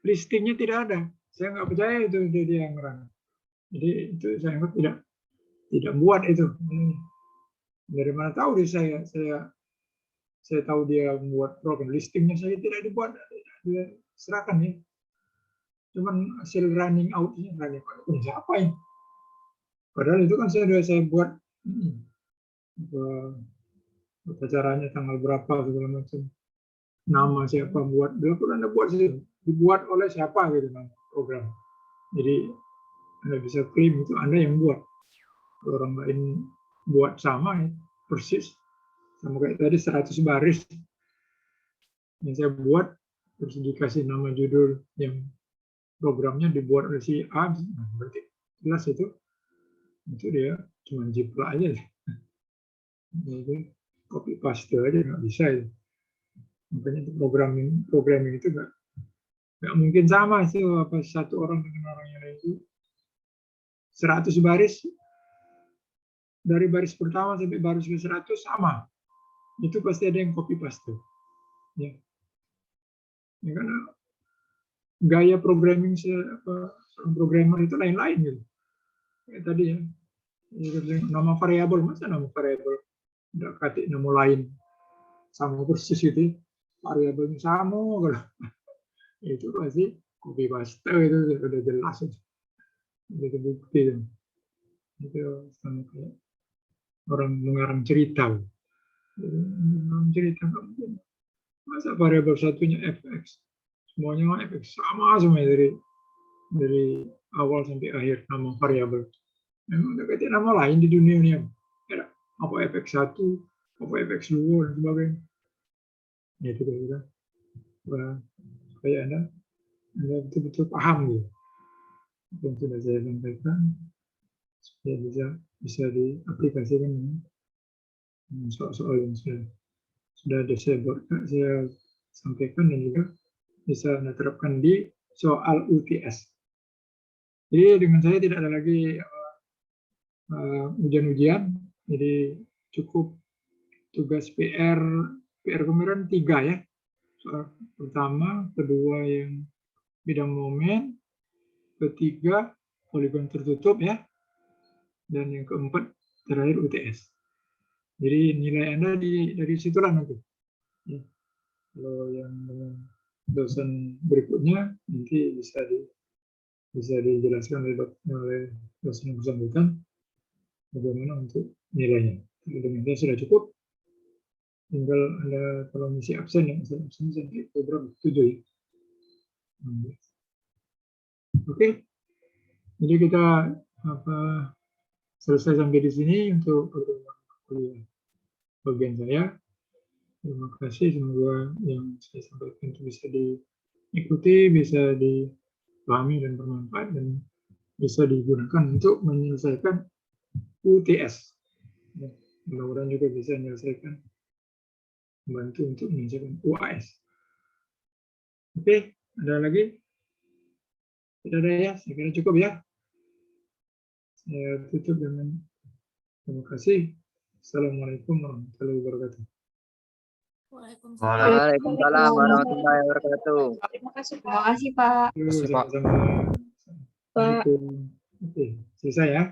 Listingnya tidak ada. Saya nggak percaya itu dia yang run. Jadi itu saya anggap tidak buat itu. Dari mana tahu saya tahu dia membuat program, listingnya saya tidak dibuat, dia serahkan ya. Cuman hasil running out-nya, siapa ini? Padahal itu kan saya buat apa caranya, tanggal berapa segala macam, nama siapa buat, bila pun Anda buat sih, dibuat oleh siapa gitu kan program. Jadi Anda bisa klaim itu Anda yang buat. Orang lain buat sama ya, persis sama kayak tadi 100 baris yang saya buat, terus dikasih nama judul yang programnya dibuat oleh si A, berarti jelas itu dia cuma jiplak aja. Jadi copy paste aja nggak bisa itu. Makanya programming itu nggak mungkin sama sih, apa satu orang dengan orang yang lain itu 100 baris, dari baris pertama sampai baris ke 100 sama. Itu pasti ada yang copy paste. Ya. Ya, karena gaya programming programmer itu lain-lain gitu. Kayak tadi ya, nama variabel, masa nama variabel Tidak ketik nama lain sama persis itu, variabelnya sama kalau itu pasti copy paste itu udah jelas itu terbukti itu sama kayak orang mengarang cerita. Mengarang cerita nggak mungkin. Masa variabel satunya fx, semuanya fx sama semua dari awal sampai akhir nama variabel. Memang ada ketik nama lain di dunia ini ya. Apa fx1, apa fx2 dan sebagainya. Ya, itu kira-kira supaya Anda betul-betul paham gitu. Yang sudah saya sampaikan supaya bisa diaplikasikan dengan soal-soal yang sudah saya sampaikan dan juga bisa Anda terapkan di soal UTS. Jadi dengan saya tidak ada lagi ujian-ujian, jadi cukup tugas PR kemarin 3 ya. Soal pertama, kedua yang bidang momen, ketiga poligon tertutup ya, dan yang keempat terakhir UTS. Jadi nilai Anda dari situlah nanti. Ya. Kalau yang dosen berikutnya nanti bisa dijelaskan oleh dosen yang bersangkutan bagaimana untuk nilainya. Dengan saya sudah cukup. Tinggal Anda kalau misi absen ya, absen sampai berapa? 7 ya. Oke. Jadi kita selesai sampai di sini untuk pertemuan kuliah bagian saya. Terima kasih, semoga yang saya sampaikan itu bisa diikuti, bisa dipahami dan bermanfaat dan bisa digunakan untuk menyelesaikan UTS. Mudah-mudahan juga bisa menyelesaikan, membantu untuk menyelesaikan UAS. Oke, ada lagi? Tidak ada ya, saya kira cukup ya. Saya tutup dengan terima kasih. Assalamualaikum warahmatullahi wabarakatuh. Waalaikumsalam warahmatullahi wabarakatuh. Terima kasih Pak. Sama-sama. Assalamualaikum. Oke, selesai ya.